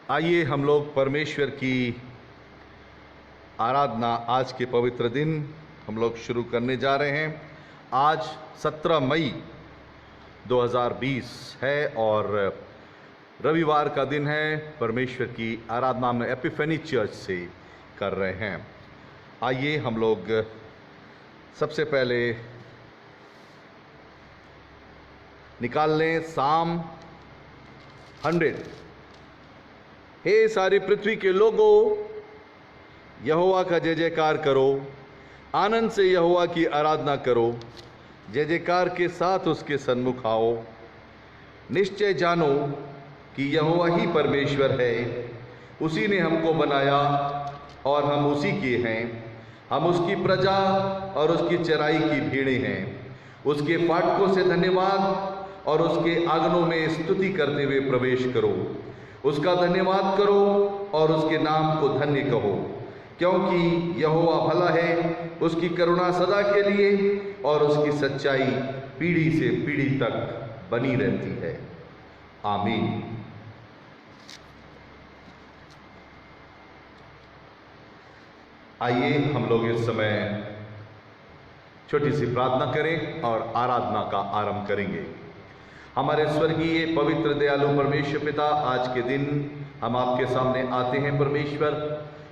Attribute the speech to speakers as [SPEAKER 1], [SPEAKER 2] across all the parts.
[SPEAKER 1] आइए हम लोग परमेश्वर की आराधना आज के पवित्र दिन हम लोग शुरू करने जा रहे हैं। आज 17 मई 2020 है और रविवार का दिन है। परमेश्वर की आराधना में एपिफेनी चर्च से कर रहे हैं। आइए हम लोग सबसे पहले निकाल लें साम 100। हे सारी पृथ्वी के लोगों, यहोवा का जय जयकार करो, आनंद से यहोवा की आराधना करो, जय जयकार के साथ उसके सन्मुख आओ। निश्चय जानो कि यहोवा ही परमेश्वर है, उसी ने हमको बनाया और हम उसी के हैं। हम उसकी प्रजा और उसकी चराई की भीड़ें हैं। उसके फाटकों से धन्यवाद और उसके आंगनों में स्तुति करते हुए प्रवेश करो। उसका धन्यवाद करो और उसके नाम को धन्य कहो, क्योंकि यहोवा भला है, उसकी करुणा सदा के लिए और उसकी सच्चाई पीढ़ी से पीढ़ी तक बनी रहती है। आमीन। आइए हम लोग इस समय छोटी सी प्रार्थना करें और आराधना का आरंभ करेंगे। हमारे स्वर्गीय पवित्र दयालु परमेश्वर पिता, आज के दिन हम आपके सामने आते हैं परमेश्वर,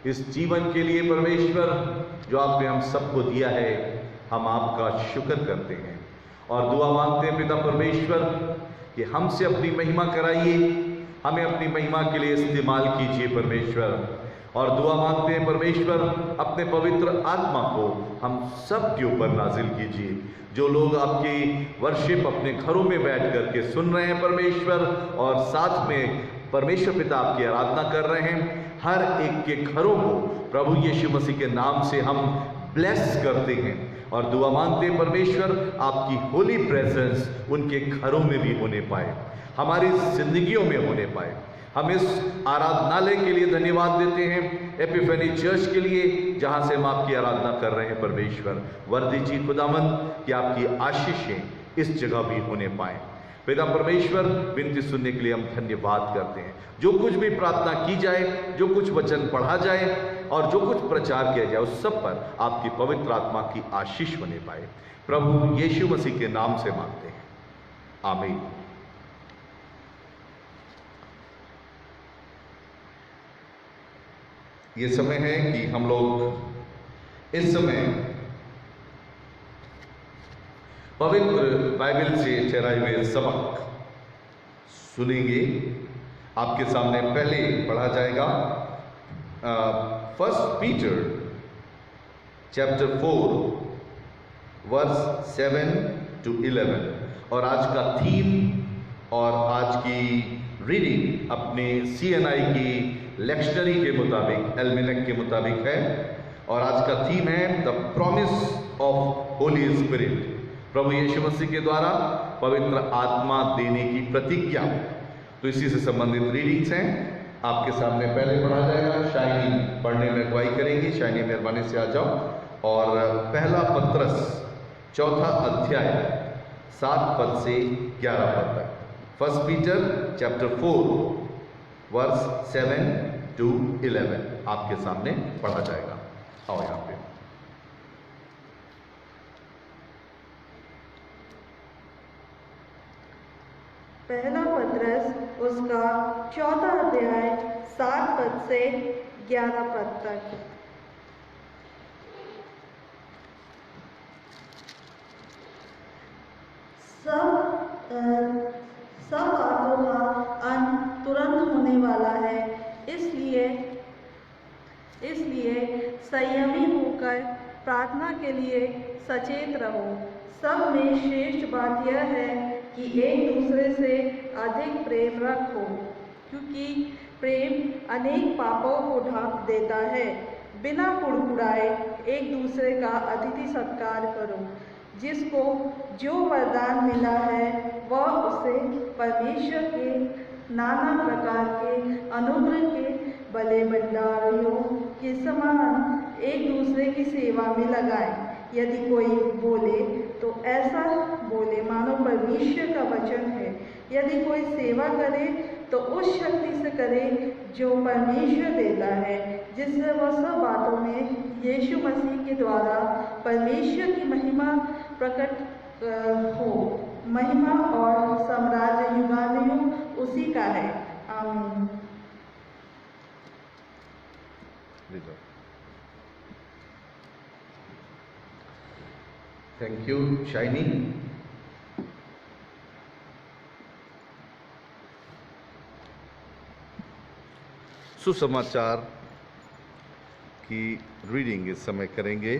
[SPEAKER 1] इस जीवन के लिए परमेश्वर जो आपने हम सबको दिया है। हम आपका शुक्र करते हैं और दुआ मांगते हैं पिता परमेश्वर कि हमसे अपनी महिमा कराइए, हमें अपनी महिमा के लिए इस्तेमाल कीजिए परमेश्वर। और दुआ मांगते हैं परमेश्वर, अपने पवित्र आत्मा को हम सब के ऊपर नाजिल कीजिए। जो लोग आपकी वर्शिप अपने घरों में बैठ करके सुन रहे हैं परमेश्वर, और साथ में परमेश्वर पिता आपकी आराधना कर रहे हैं, हर एक के घरों को प्रभु यीशु मसीह के नाम से हम ब्लेस करते हैं और दुआ मांगते हैं परमेश्वर, आपकी होली प्रेजेंस उनके घरों में भी होने पाए, हमारी जिंदगियों में होने पाए। हम इस आराधनालय के लिए धन्यवाद देते हैं, एपिफेनी चर्च के लिए, जहां से हम आपकी आराधना कर रहे हैं परमेश्वर। वर्दी जी खुदावंद कि आपकी आशीषें इस जगह भी होने पाए। पिता परमेश्वर, विनती सुनने के लिए हम धन्यवाद करते हैं। जो कुछ भी प्रार्थना की जाए, जो कुछ वचन पढ़ा जाए और जो कुछ प्रचार किया जाए, उस सब पर आपकी पवित्र आत्मा की आशीष होने पाए। प्रभु यीशु मसीह के नाम से मांगते हैं, आमीन। ये समय है कि हम लोग इस समय पवित्र बाइबल से ठहराए हुए सबक सुनेंगे। आपके सामने पहले पढ़ा जाएगा 1 पीटर चैप्टर 4 वर्स 7 to 11। और आज का थीम और आज की रीडिंग अपने CNI की लेक्शनरी के मुताबिक, एल्मेनक के मुताबिक है। और आज का थीम है the promise of Holi spirit, प्रभु यीशु मसीह के द्वारा पवित्र आत्मा देने की प्रतिज्ञा। तो इसी से संबंधित रीडिंग्स हैं। आपके सामने पहले पढ़ा जाएगा, शाइनी पढ़ने में अगुवाई करेंगी। शाइनी मेहरबानी से आ जाओ। और पहला पत्रस 4 अध्याय 7 पद से 11 पद तक, 1 पीटर चैप्टर 4 वर्स 7 to 11 आपके सामने पढ़ा जाएगा। आओ यहाँ पे।
[SPEAKER 2] पहला पत्रस उसका 4 अध्याय 7 पद से 11 पद तक। सब बातों का अंत तुरंत होने वाला है, इसलिए संयमी होकर प्रार्थना के लिए सचेत रहो। सब में श्रेष्ठ बात यह है कि एक दूसरे से अधिक प्रेम रखो, क्योंकि प्रेम अनेक पापों को ढांप देता है। बिना कुड़कुड़ाए एक दूसरे का अतिथि सत्कार करो। जिसको जो वरदान मिला है वह उसे परमेश्वर के नाना प्रकार के अनुग्रह के भले भंडारियों के समान एक दूसरे की सेवा में लगाए। यदि कोई बोले तो ऐसा बोले मानो परमेश्वर का वचन है। यदि कोई सेवा करे तो तो उस शक्ति से करें जो परमेश्वर देता है, जिससे वह सब बातों में यीशु मसीह के द्वारा परमेश्वर की महिमा प्रकट हो। महिमा और साम्राज्य युगानुयुग उसी का है। आमीन।
[SPEAKER 1] Thank you Shiny. सुसमाचार की रीडिंग इस समय करेंगे।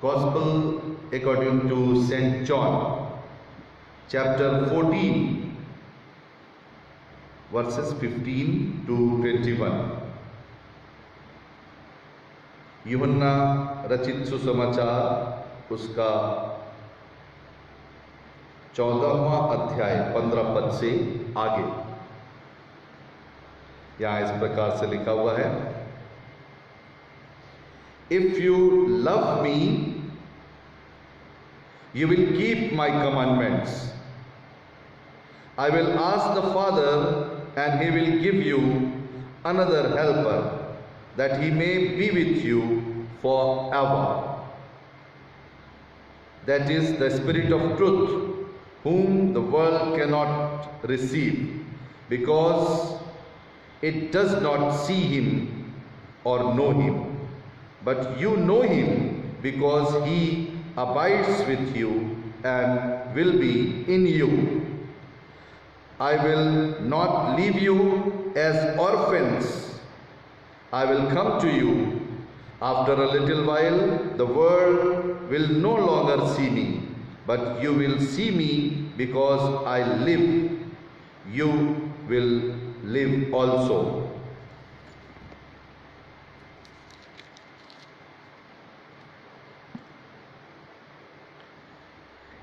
[SPEAKER 1] Gospel according to saint John chapter 14 verses 15 to 21। यूहन्ना रचित सुसमाचार उसका 14वां अध्याय 15 पद से आगे। यहां इस प्रकार से लिखा हुआ है, if you love me you will keep my commandments. I will ask the Father and he will give you another helper, that he may be with you forever. That is the Spirit of truth, whom the world cannot receive, because it does not see him or know him. But you know him, because he abides with you and will be in you. I will not leave you as orphans. I will come to you. After a little while, the world will no longer see me, but you will see me, because I live. You will live also.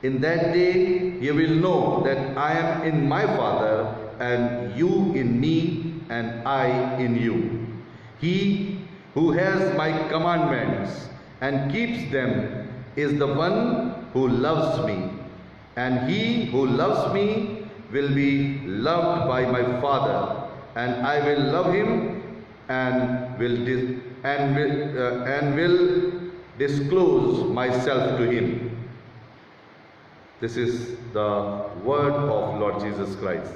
[SPEAKER 1] In that day you will know that I am in my Father, and you in me, and I in you. He who has my commandments and keeps them is the one who loves me, and he who loves me will be loved by my Father, and I will love him and will disclose myself to him. This is the word of Lord Jesus Christ.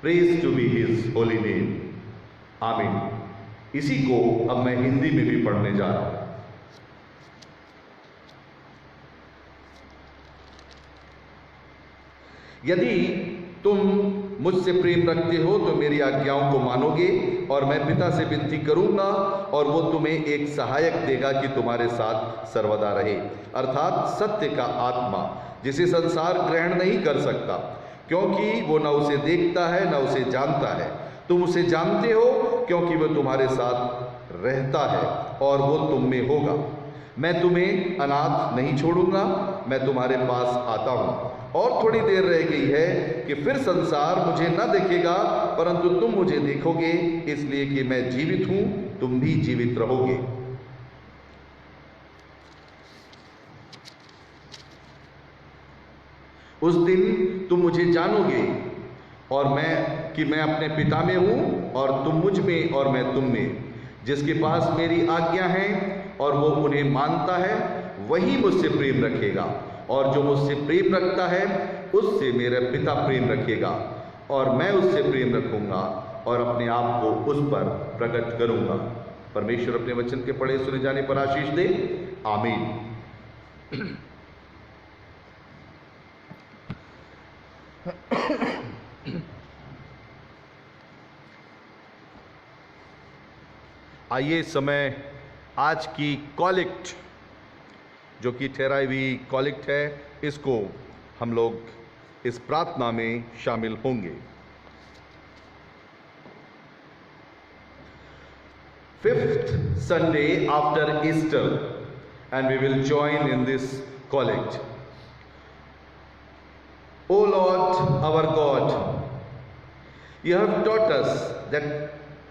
[SPEAKER 1] Praise to be his holy name. आमीन। इसी को अब मैं हिंदी में भी पढ़ने जा रहा हूं। यदि तुम मुझसे प्रेम रखते हो तो मेरी आज्ञाओं को मानोगे, और मैं पिता से विनती करूंगा और वो तुम्हें एक सहायक देगा कि तुम्हारे साथ सर्वदा रहे, अर्थात सत्य का आत्मा, जिसे संसार ग्रहण नहीं कर सकता, क्योंकि वो न उसे देखता है न उसे जानता है। तुम उसे जानते हो क्योंकि वो तुम्हारे साथ रहता है और वो तुम में होगा। मैं तुम्हें अनाथ नहीं छोड़ूंगा, मैं तुम्हारे पास आता हूँ। और थोड़ी देर रह गई है कि फिर संसार मुझे न देखेगा, परंतु तुम मुझे देखोगे, इसलिए कि मैं जीवित हूँ, तुम भी जीवित रहोगे। उस दिन तुम मुझे जानोगे और मैं अपने पिता में हूँ और तुम मुझ में और मैं तुम में। जिसके पास मेरी आज्ञा है और वो उन्हें मानता है, वही मुझसे प्रेम रखेगा, और जो मुझसे प्रेम रखता है उससे मेरा पिता प्रेम रखेगा, और मैं उससे प्रेम रखूंगा और अपने आप को उस पर प्रकट करूंगा। परमेश्वर अपने वचन के पढ़े सुने जाने पर आशीष दे। आमीन। आइए इस समय आज की कॉलेक्ट, जो कि ठहराई हुई कॉलेक्ट है, इसको हम लोग इस प्रार्थना में शामिल होंगे। 5th Sunday after Easter, and we will join in this collect. O Lord, our God, you have taught us that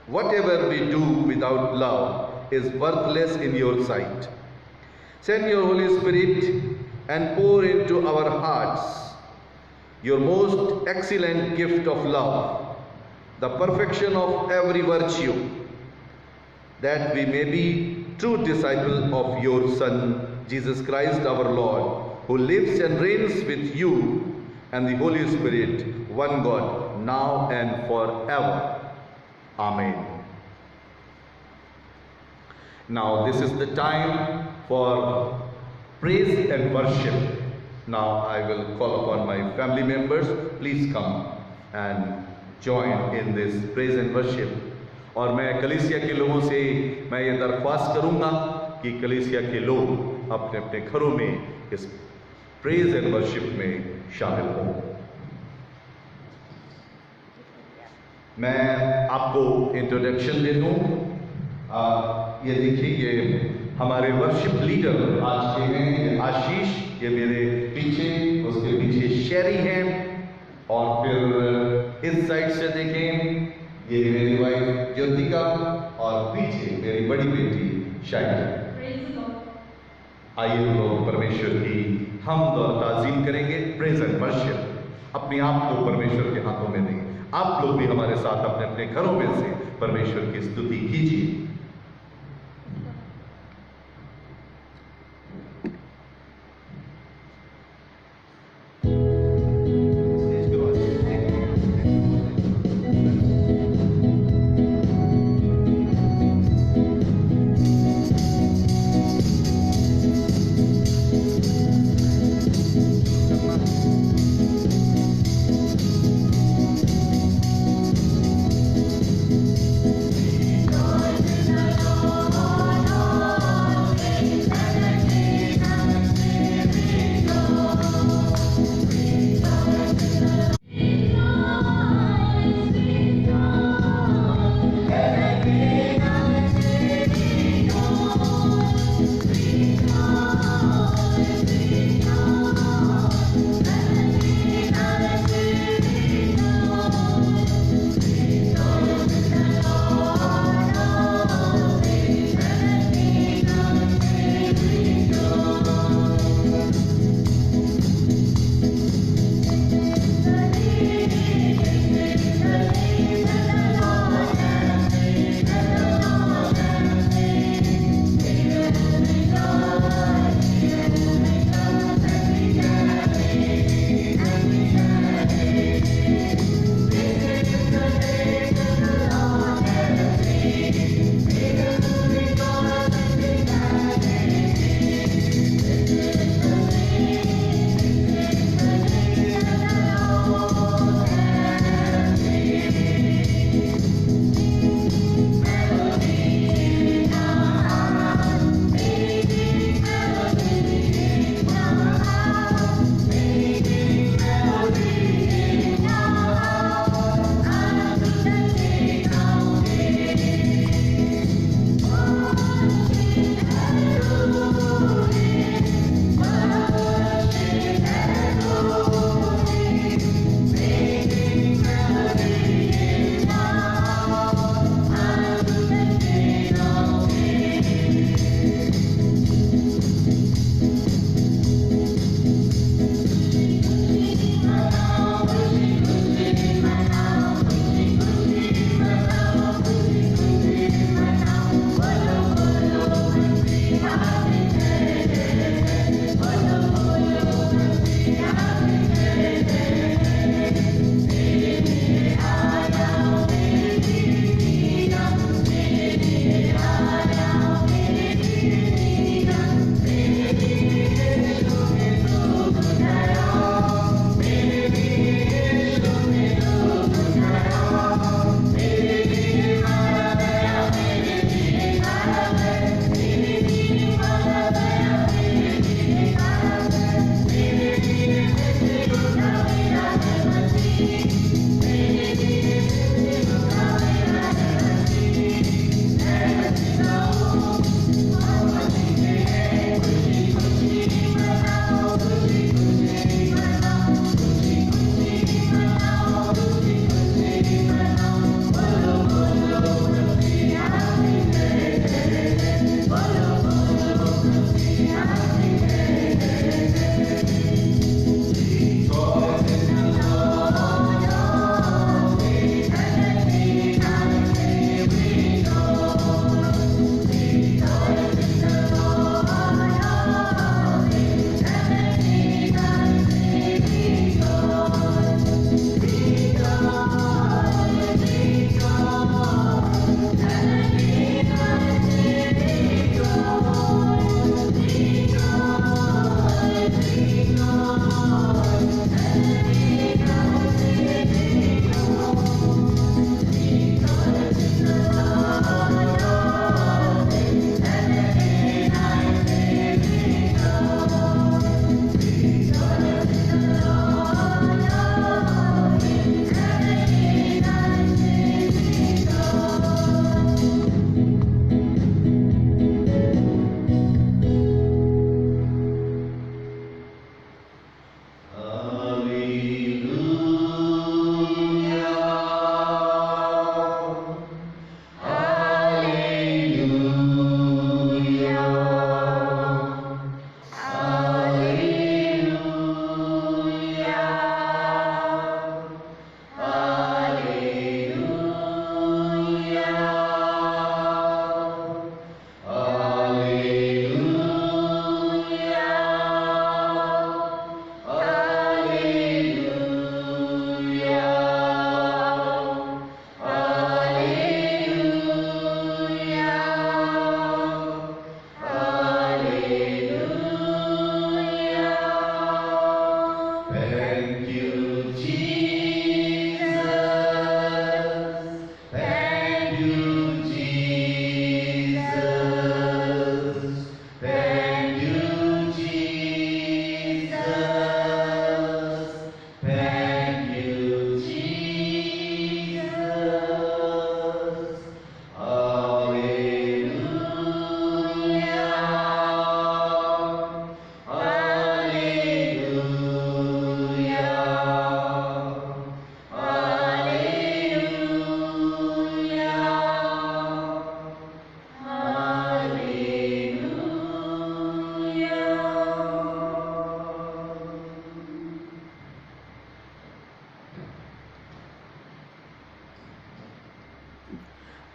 [SPEAKER 1] whatever we do without love is worthless in your sight. Send your Holy Spirit and pour into our hearts your most excellent gift of love, the perfection of every virtue, that we may be true disciples of your Son, Jesus Christ our Lord, who lives and reigns with you and the Holy Spirit, one God, now and forever. Amen. Now this is the time for praise and worship. Now I will call upon my family members. Please come and join in this praise and worship. और मैं कलीसिया के लोगों से मैं ये दरख्वास्त करूंगा कि कलीसिया के लोग अपने अपने घरों में इस प्रेज एंड वर्शिप में शामिल हों। मैं आपको इंट्रोडक्शन दे दूं। ये देखिए, ये हमारे वर्शिप लीडर आज के हैं, ये आशीष, ये मेरे पीछे, उसके पीछे शेरी हैं, और फिर इस साइड से देखें, ये मेरी वाइफ ज्योतिका, और पीछे मेरी बड़ी बेटी शाइना। आइए लोग परमेश्वर की हमद और ताज़ीम करेंगे, प्रेज एंड वर्शिप। अपने आप को परमेश्वर के हाथों में दें। आप लोग भी हमारे साथ अपने अपने घरों में से परमेश्वर की स्तुति कीजिए।
[SPEAKER 3] God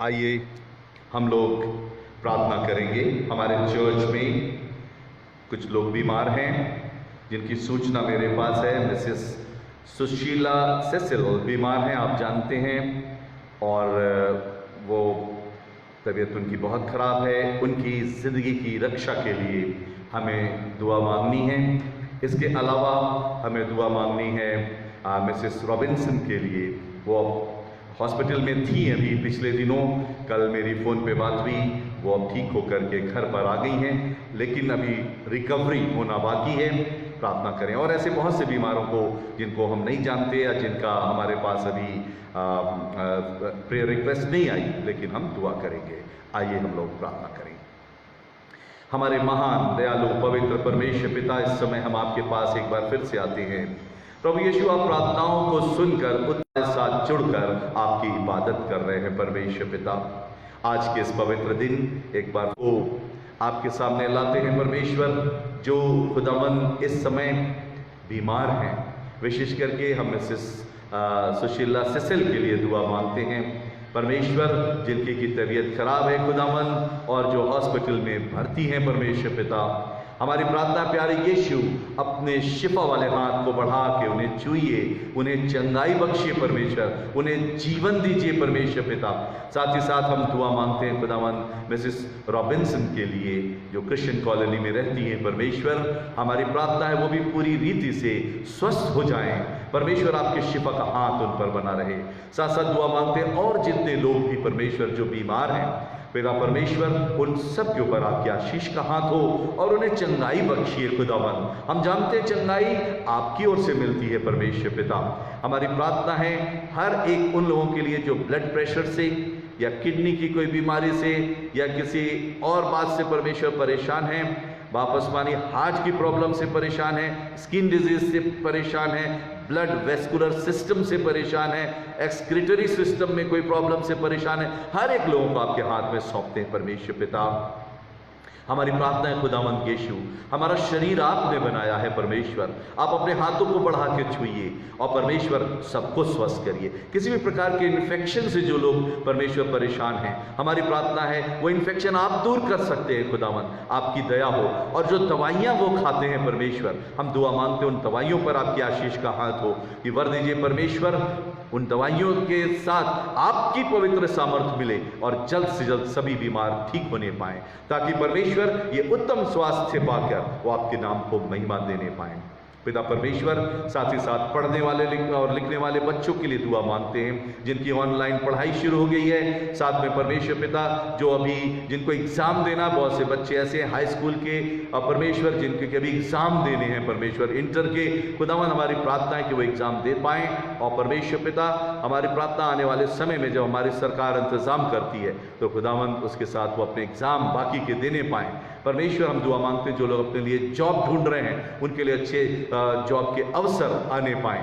[SPEAKER 1] आइए हम लोग प्रार्थना करेंगे। हमारे चर्च में कुछ लोग बीमार हैं जिनकी सूचना मेरे पास है। मिसेस सुशीला सेसिल बीमार हैं, आप जानते हैं, और वो तबीयत उनकी बहुत ख़राब है। उनकी ज़िंदगी की रक्षा के लिए हमें दुआ मांगनी है। इसके अलावा हमें दुआ मांगनी है मिसेस रॉबिन्सन के लिए। वो हॉस्पिटल में थी अभी पिछले दिनों, कल मेरी फ़ोन पे बात हुई, वो अब ठीक होकर के घर पर आ गई हैं, लेकिन अभी रिकवरी होना बाकी है। प्रार्थना करें। और ऐसे बहुत से बीमारों को जिनको हम नहीं जानते या जिनका हमारे पास अभी प्रेयर रिक्वेस्ट नहीं आई, लेकिन हम दुआ करेंगे। आइए हम लोग प्रार्थना करें। हमारे महान दयालु पवित्र परमेश्वर पिता, इस समय हम आपके पास एक बार फिर से आते हैं। प्रभु यीशु, आप प्रार्थनाओं को सुनकर उत्साह के साथ जुड़कर आपकी इबादत कर रहे हैं। परमेश्वर पिता, आज के इस पवित्र दिन एक बार वो आपके सामने लाते हैं। परमेश्वर, जो खुदावन इस समय बीमार हैं, विशेष करके हम मिसेस सुशीला सेसिल के लिए दुआ मांगते हैं। परमेश्वर, जिनकी की तबीयत खराब है खुदावन, और जो हॉस्पिटल में भर्ती हैं, परमेश्वर पिता, हमारी प्रार्थना प्यारे यीशु, अपने शिफा वाले हाथ को बढ़ा के उन्हें छूइए, उन्हें चंगाई बख्शिए परमेश्वर, उन्हें जीवन दीजिए परमेश्वर पिता। साथ ही साथ हम दुआ मांगते हैं खुदावन मिसेस रॉबिन्सन के लिए, जो क्रिश्चियन कॉलोनी में रहती हैं। परमेश्वर, हमारी प्रार्थना है वो भी पूरी रीति से स्वस्थ हो जाएं। परमेश्वर, आपके शिफा का हाथ उन पर बना रहे। साथ साथ दुआ मांगते हैं और जितने लोग भी परमेश्वर जो बीमार हैं, पिता परमेश्वर, उन सब के ऊपर आपकी आशीष का हाथ हो और उन्हें चंगाई बख्शिए खुदावन। हम जानते हैं चंगाई आपकी ओर से मिलती है परमेश्वर पिता। हमारी प्रार्थना है हर एक उन लोगों के लिए जो ब्लड प्रेशर से या किडनी की कोई बीमारी से या किसी और बात से परमेश्वर परेशान है, वापस मानी हार्ट की प्रॉब्लम से परेशान है, स्किन डिजीज से परेशान है, ब्लड वेस्कुलर सिस्टम से परेशान है, एक्सक्रीटरी सिस्टम में कोई प्रॉब्लम से परेशान है, हर एक लोगों को आपके हाथ में सौंपते हैं परमेश्वर पिता। हमारी प्रार्थना है खुदावंद यीशु, हमारा शरीर आपने बनाया है परमेश्वर, आप अपने हाथों को बढ़ा के छुइए और परमेश्वर सबको स्वस्थ करिए। किसी भी प्रकार के इन्फेक्शन से जो लोग परमेश्वर परेशान हैं, हमारी प्रार्थना है वो इन्फेक्शन आप दूर कर सकते हैं खुदावंद, आपकी दया हो। और जो दवाइयाँ वो खाते हैं परमेश्वर, हम दुआ मांगते हैं उन दवाइयों पर आपकी आशीष का हाथ हो कि वर दीजिए परमेश्वर, उन दवाइयों के साथ आपकी पवित्र सामर्थ्य मिले और जल्द से जल्द सभी बीमार ठीक होने पाएं, ताकि परमेश्वर ये उत्तम स्वास्थ्य पाकर वो आपके नाम को महिमा देने पाएं। पिता परमेश्वर, साथ ही साथ पढ़ने वाले और लिखने वाले बच्चों के लिए दुआ मांगते हैं जिनकी ऑनलाइन पढ़ाई शुरू हो गई है। साथ में परमेश्वर पिता, जो अभी जिनको एग्जाम देना, बहुत से बच्चे ऐसे हैं हाई स्कूल के और परमेश्वर जिनके कभी एग्जाम देने हैं परमेश्वर, इंटर के, खुदावन हमारी प्रार्थना है कि वो एग्जाम दे पाएं। और परमेश्वर पिता, हमारी प्रार्थना आने वाले समय में जब हमारी सरकार इंतजाम करती है तो खुदावन उसके साथ वो अपने एग्जाम बाकी के देने पाएं। परमेश्वर, हम दुआ मांगते हैं जो लोग अपने लिए जॉब ढूंढ रहे हैं उनके लिए अच्छे जॉब के अवसर आने पाएं।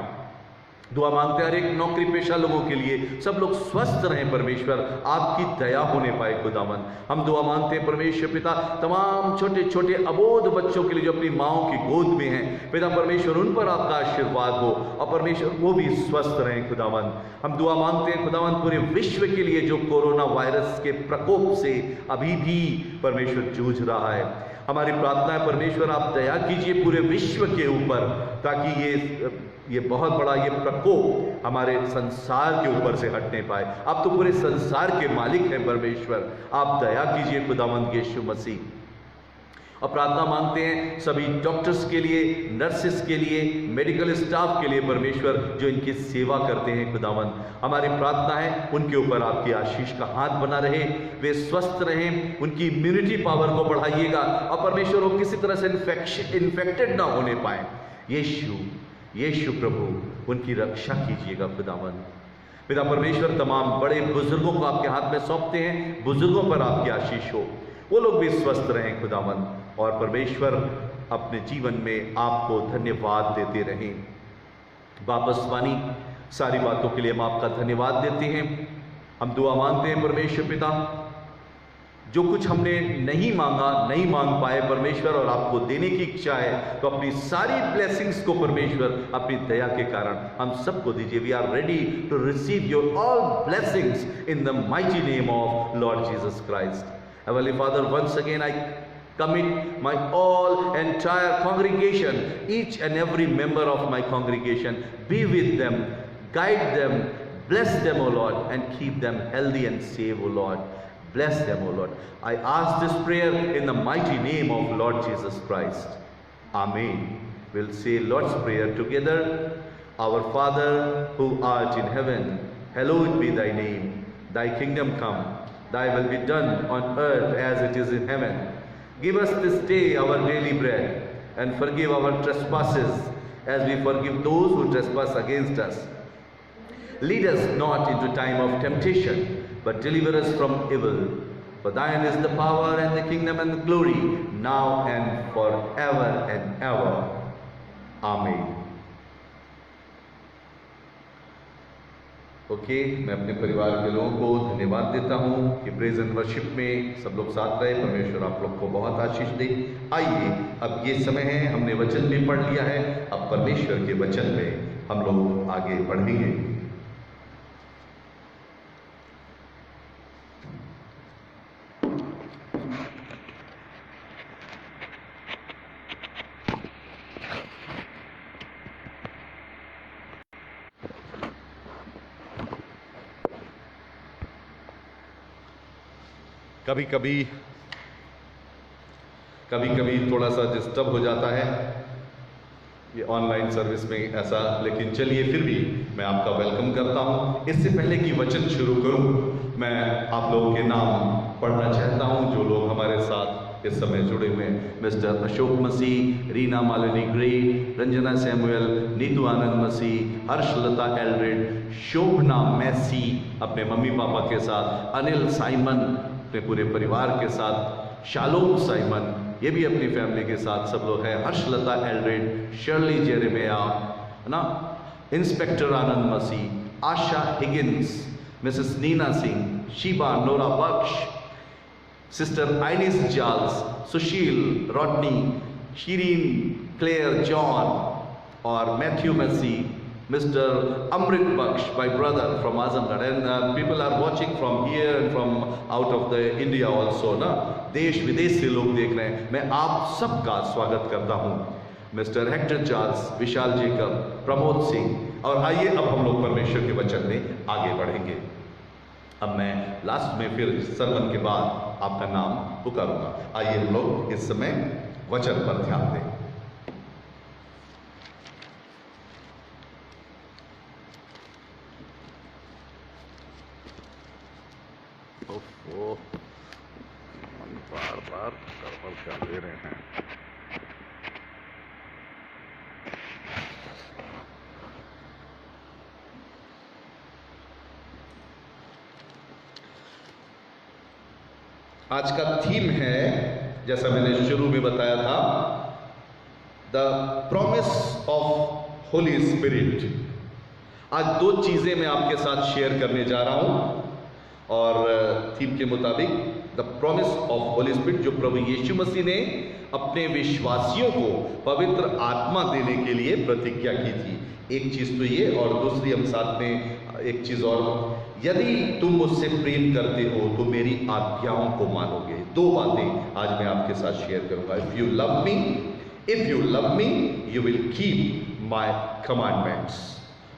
[SPEAKER 1] दुआ मांगते हैं हर एक नौकरी पेशा लोगों के लिए सब लोग स्वस्थ रहें परमेश्वर, आपकी दया होने पाए खुदावन। हम दुआ मांगते हैं परमेश्वर पिता, तमाम छोटे छोटे अबोध बच्चों के लिए जो अपनी माओं की गोद में हैं, पिता परमेश्वर उन पर आपका आशीर्वाद हो और परमेश्वर वो भी स्वस्थ रहें खुदावन। हम दुआ मांगते हैं खुदावन पूरे विश्व के लिए जो कोरोना वायरस के प्रकोप से अभी भी परमेश्वर जूझ रहा है, हमारी प्रार्थना है परमेश्वर आप दया कीजिए पूरे विश्व के ऊपर, ताकि ये बहुत बड़ा ये प्रकोप हमारे संसार के ऊपर से हटने पाए। आप तो पूरे संसार के मालिक हैं परमेश्वर, आप दया कीजिए खुदावंद यीशु मसीह। और प्रार्थना मांगते हैं सभी डॉक्टर्स के लिए, नर्सेस के लिए, मेडिकल स्टाफ के लिए परमेश्वर जो इनकी सेवा करते हैं खुदावंद, हमारी प्रार्थना है उनके ऊपर आपकी आशीष का हाथ बना रहे, वे स्वस्थ रहें, उनकी इम्यूनिटी पावर को बढ़ाइएगा और परमेश्वर वो किसी तरह से इन्फेक्टेड ना होने पाए। यीशु प्रभु उनकी रक्षा कीजिएगा खुदावंद। पिता परमेश्वर, तमाम बड़े बुजुर्गों को आपके हाथ में सौंपते हैं, बुजुर्गों पर आपकी आशीष हो, वो लोग भी स्वस्थ रहें खुदावंद, और परमेश्वर अपने जीवन में आपको धन्यवाद देते रहें। वापस वानी सारी बातों के लिए हम आपका धन्यवाद देते हैं। हम दुआ मांगते हैं परमेश्वर पिता, जो कुछ हमने नहीं मांगा, नहीं मांग पाए परमेश्वर, और आपको देने की इच्छा है, तो अपनी सारी ब्लेसिंग्स को परमेश्वर अपनी दया के कारण हम सबको दीजिए। We are ready to receive your all blessings in the mighty name of lord Jesus Christ. Heavenly Father, once again I commit my all entire congregation, each and every member of my congregation. Be with them, guide them, bless them, O Lord, and keep them healthy and safe, O Lord. Bless them, O Lord. I ask this prayer in the mighty name of Lord Jesus Christ. Amen. We'll say Lord's Prayer together. Our Father who art in heaven, hallowed be thy name. Thy kingdom come. Thy will be done on earth as it is in heaven. Give us this day our daily bread, and forgive our trespasses as we forgive those who trespass against us. Lead us not into time of temptation, but deliver us from evil. For thine is the power and the kingdom and the glory, now and forever and ever. Amen. Okay, मैं अपने परिवार के लोगों को धन्यवाद देता हूँ कि प्रेज एंड वर्शिप में सब लोग साथ रहे। परमेश्वर आप लोग को बहुत आशीष दे। आइए, अब ये समय है, हमने वचन भी पढ़ लिया है, अब परमेश्वर के वचन में हम लोग आगे बढ़ेंगे। कभी कभी थोड़ा सा डिस्टर्ब हो जाता है ये ऑनलाइन सर्विस में ऐसा, लेकिन चलिए फिर भी मैं आपका वेलकम करता हूं। इससे पहले कि वचन शुरू करूं, मैं आप लोगों के नाम पढ़ना चाहता हूं जो लोग हमारे साथ इस समय जुड़े हुए हैं। मिस्टर अशोक मसीह, रीना मालिनी ग्रे, रंजना सैमुअल, नीतू आनंद मसीह, हर्षलता एल्ड्रेड, शोभना मैसी अपने मम्मी पापा के साथ, अनिल साइमन अपने पूरे परिवार के साथ, शालोम साइमन ये भी अपनी फैमिली के साथ सब लोग हैं, हर्षलता एल्ड्रेड, शर्ली जेरेमिया ना, inspector Anand Masih, Asha Higgins, Mrs Neena Singh, Sheeba Nora Bakhsh, sister Ines जाल्स, Sushil, Rodney, Shireen, Claire John और Matthew Masih, Mr. Amrit Baksh, my brother from Azamgarh, and people are watching from here and from out of the India also, ना, देश विदेश से लोग देख रहे हैं। मैं आप सबका स्वागत करता हूँ। मिस्टर हेक्टर चार्ल्स, विशाल जेकब, प्रमोद सिंह, और आइए अब हम लोग परमेश्वर के वचन में आगे बढ़ेंगे। अब मैं लास्ट में फिर सरमन के बाद आपका नाम पुकारूंगा। आइए हम लोग इस समय वचन पर ध्यान दें। बार गड़बड़ कर दे रहे हैं। आज का थीम है, जैसा मैंने शुरू में बताया था, the promise of Holi spirit. आज दो चीजें मैं आपके साथ शेयर करने जा रहा हूं, और थीम के मुताबिक the promise of Holi spirit, जो प्रभु यीशु मसीह ने अपने विश्वासियों को पवित्र आत्मा देने के लिए प्रतिज्ञा की थी। एक चीज तो ये, और दूसरी हम साथ में एक चीज और, यदि तुम मुझसे प्रेम करते हो तो मेरी आज्ञाओं को मानोगे। दो बातें आज मैं आपके साथ शेयर करूंगा। If you love me you will keep my commandments,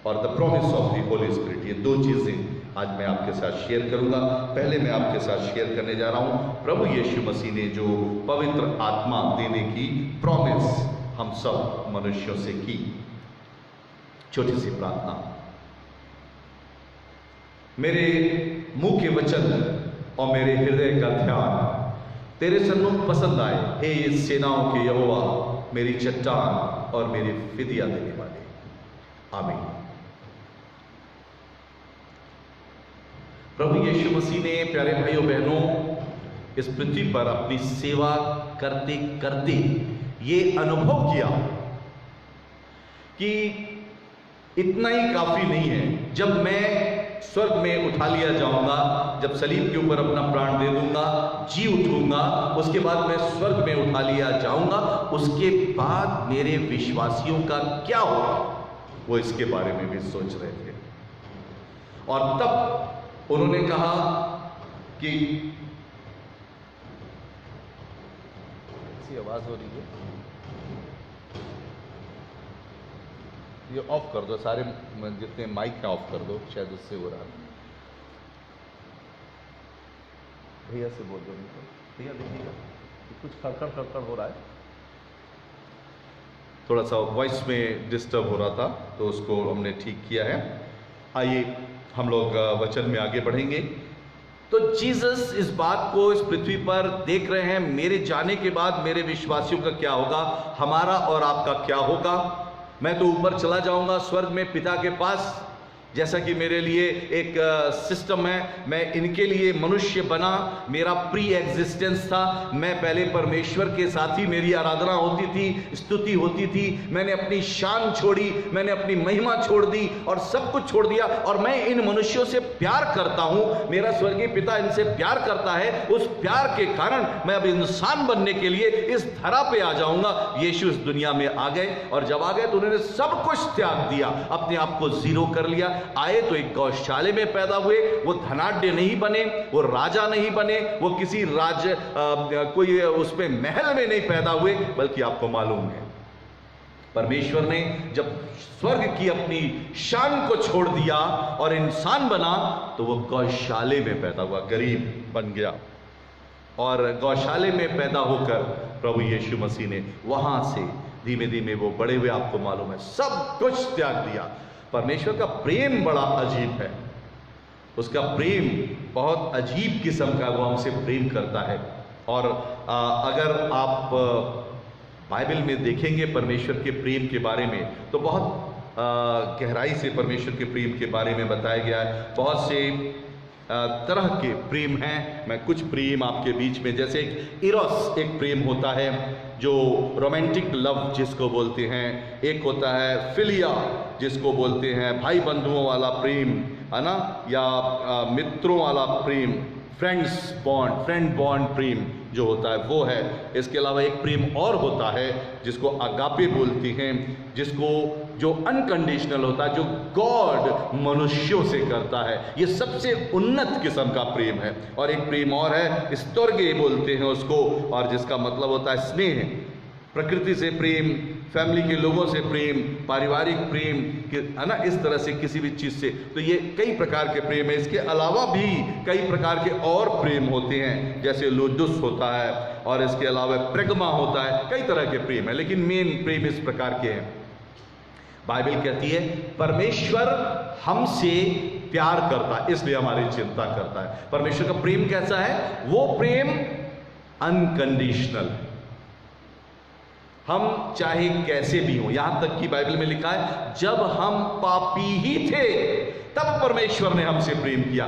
[SPEAKER 1] और the promise of the Holy Spirit. ये दो चीजें आज मैं आपके साथ शेयर करूंगा। पहले मैं आपके साथ शेयर करने जा रहा हूं प्रभु यीशु मसीह ने जो पवित्र आत्मा देने की प्रॉमिस हम सब मनुष्यों से की। छोटी सी प्रार्थना। मेरे मुंह के वचन और मेरे हृदय का ध्यान तेरे सन्मुख पसंद आए, हे इस सेनाओं के यहोवा, मेरी चट्टान और मेरी फिदिया देने वाले। आमीन। प्रभु यीशु मसीह ने, प्यारे भाइयों बहनों, इस पृथ्वी पर अपनी सेवा करते करते ये अनुभव किया कि इतना ही काफी नहीं है। जब मैं स्वर्ग में उठा लिया जाऊंगा, जब सलीब के ऊपर अपना प्राण दे दूंगा, जी उठूंगा, उसके बाद मैं स्वर्ग में उठा लिया जाऊंगा, उसके बाद मेरे विश्वासियों का क्या होगा, वो इसके बारे में भी सोच रहे थे। और तब उन्होंने कहा कि ऐसी आवाज हो रही है, ये ऑफ कर दो, सारे जितने माइक हैं ऑफ कर दो, शायद उससे हो रहा है। भैया से बोल दो, भैया देखिएगा कुछ खड़खड़ खड़खड़ हो रहा है, थोड़ा सा वॉइस में डिस्टर्ब हो रहा था, तो उसको हमने ठीक किया है। आइए हम लोग वचन में आगे बढ़ेंगे। तो जीसस इस बात को इस पृथ्वी पर देख रहे हैं, मेरे जाने के बाद मेरे विश्वासियों का क्या होगा, हमारा और आपका क्या होगा। मैं तो ऊपर चला जाऊंगा स्वर्ग में पिता के पास, जैसा कि मेरे लिए एक सिस्टम है, मैं इनके लिए मनुष्य बना, मेरा प्री एग्जिस्टेंस था, मैं पहले परमेश्वर के साथ ही मेरी आराधना होती थी, स्तुति होती थी, मैंने अपनी शान छोड़ी, मैंने अपनी महिमा छोड़ दी और सब कुछ छोड़ दिया, और मैं इन मनुष्यों से प्यार करता हूं, मेरा स्वर्गीय पिता इनसे प्यार करता है, उस प्यार के कारण मैं अब इंसान बनने के लिए इस धरा पे आ जाऊंगा। यीशु इस दुनिया में आ गए, और जब आ गए तो उन्होंने सब कुछ त्याग दिया, अपने आप को जीरो कर लिया। आए तो एक गौशाले में पैदा हुए, वो धनाढ्य नहीं बने, वो राजा नहीं बने, वो किसी कोई उसमें महल में नहीं पैदा हुए, बल्कि आपको मालूम है परमेश्वर ने जब स्वर्ग की अपनी शान को छोड़ दिया और इंसान बना, तो वो गौशाले में पैदा हुआ, गरीब बन गया, और गौशाले में पैदा होकर प्रभु यीशु मसीह ने वहां से धीमे धीमे वो बड़े हुए, आपको मालूम है सब कुछ त्याग दिया। परमेश्वर का प्रेम बड़ा अजीब है, उसका प्रेम बहुत अजीब किस्म का, वो हमसे प्रेम करता है। और अगर आप बाइबल में देखेंगे परमेश्वर के प्रेम के बारे में, तो बहुत गहराई से परमेश्वर के प्रेम के बारे में बताया गया है। बहुत से तरह के प्रेम हैं, मैं कुछ प्रेम आपके बीच में, जैसे एक इरोस एक प्रेम होता है जो रोमांटिक लव जिसको बोलते हैं, एक होता है फिलिया जिसको बोलते हैं भाई बंधुओं वाला प्रेम, है ना, या मित्रों वाला प्रेम, फ्रेंड बॉन्ड प्रेम जो होता है वो है। इसके अलावा एक प्रेम और होता है जिसको अगापे बोलती हैं, जिसको जो अनकंडीशनल होता है, जो गॉड मनुष्यों से करता है, ये सबसे उन्नत किस्म का प्रेम है। और एक प्रेम और है, स्तोर्गे बोलते हैं उसको, और जिसका मतलब होता है स्नेह, प्रकृति से प्रेम, फैमिली के लोगों से प्रेम, पारिवारिक प्रेम, है ना, इस तरह से किसी भी चीज से। तो ये कई प्रकार के प्रेम है। इसके अलावा भी कई प्रकार के और प्रेम होते हैं, जैसे लोडुस होता है, और इसके अलावा प्रेगमा होता है, कई तरह के प्रेम है, लेकिन मेन प्रेम इस प्रकार के हैं। बाइबल कहती है परमेश्वर हमसे प्यार करता है, इसलिए हमारी चिंता करता है। परमेश्वर का प्रेम कैसा है? वो प्रेम अनकंडीशनल है, हम चाहे कैसे भी हो। यहां तक कि बाइबल में लिखा है जब हम पापी ही थे तब परमेश्वर ने हमसे प्रेम किया।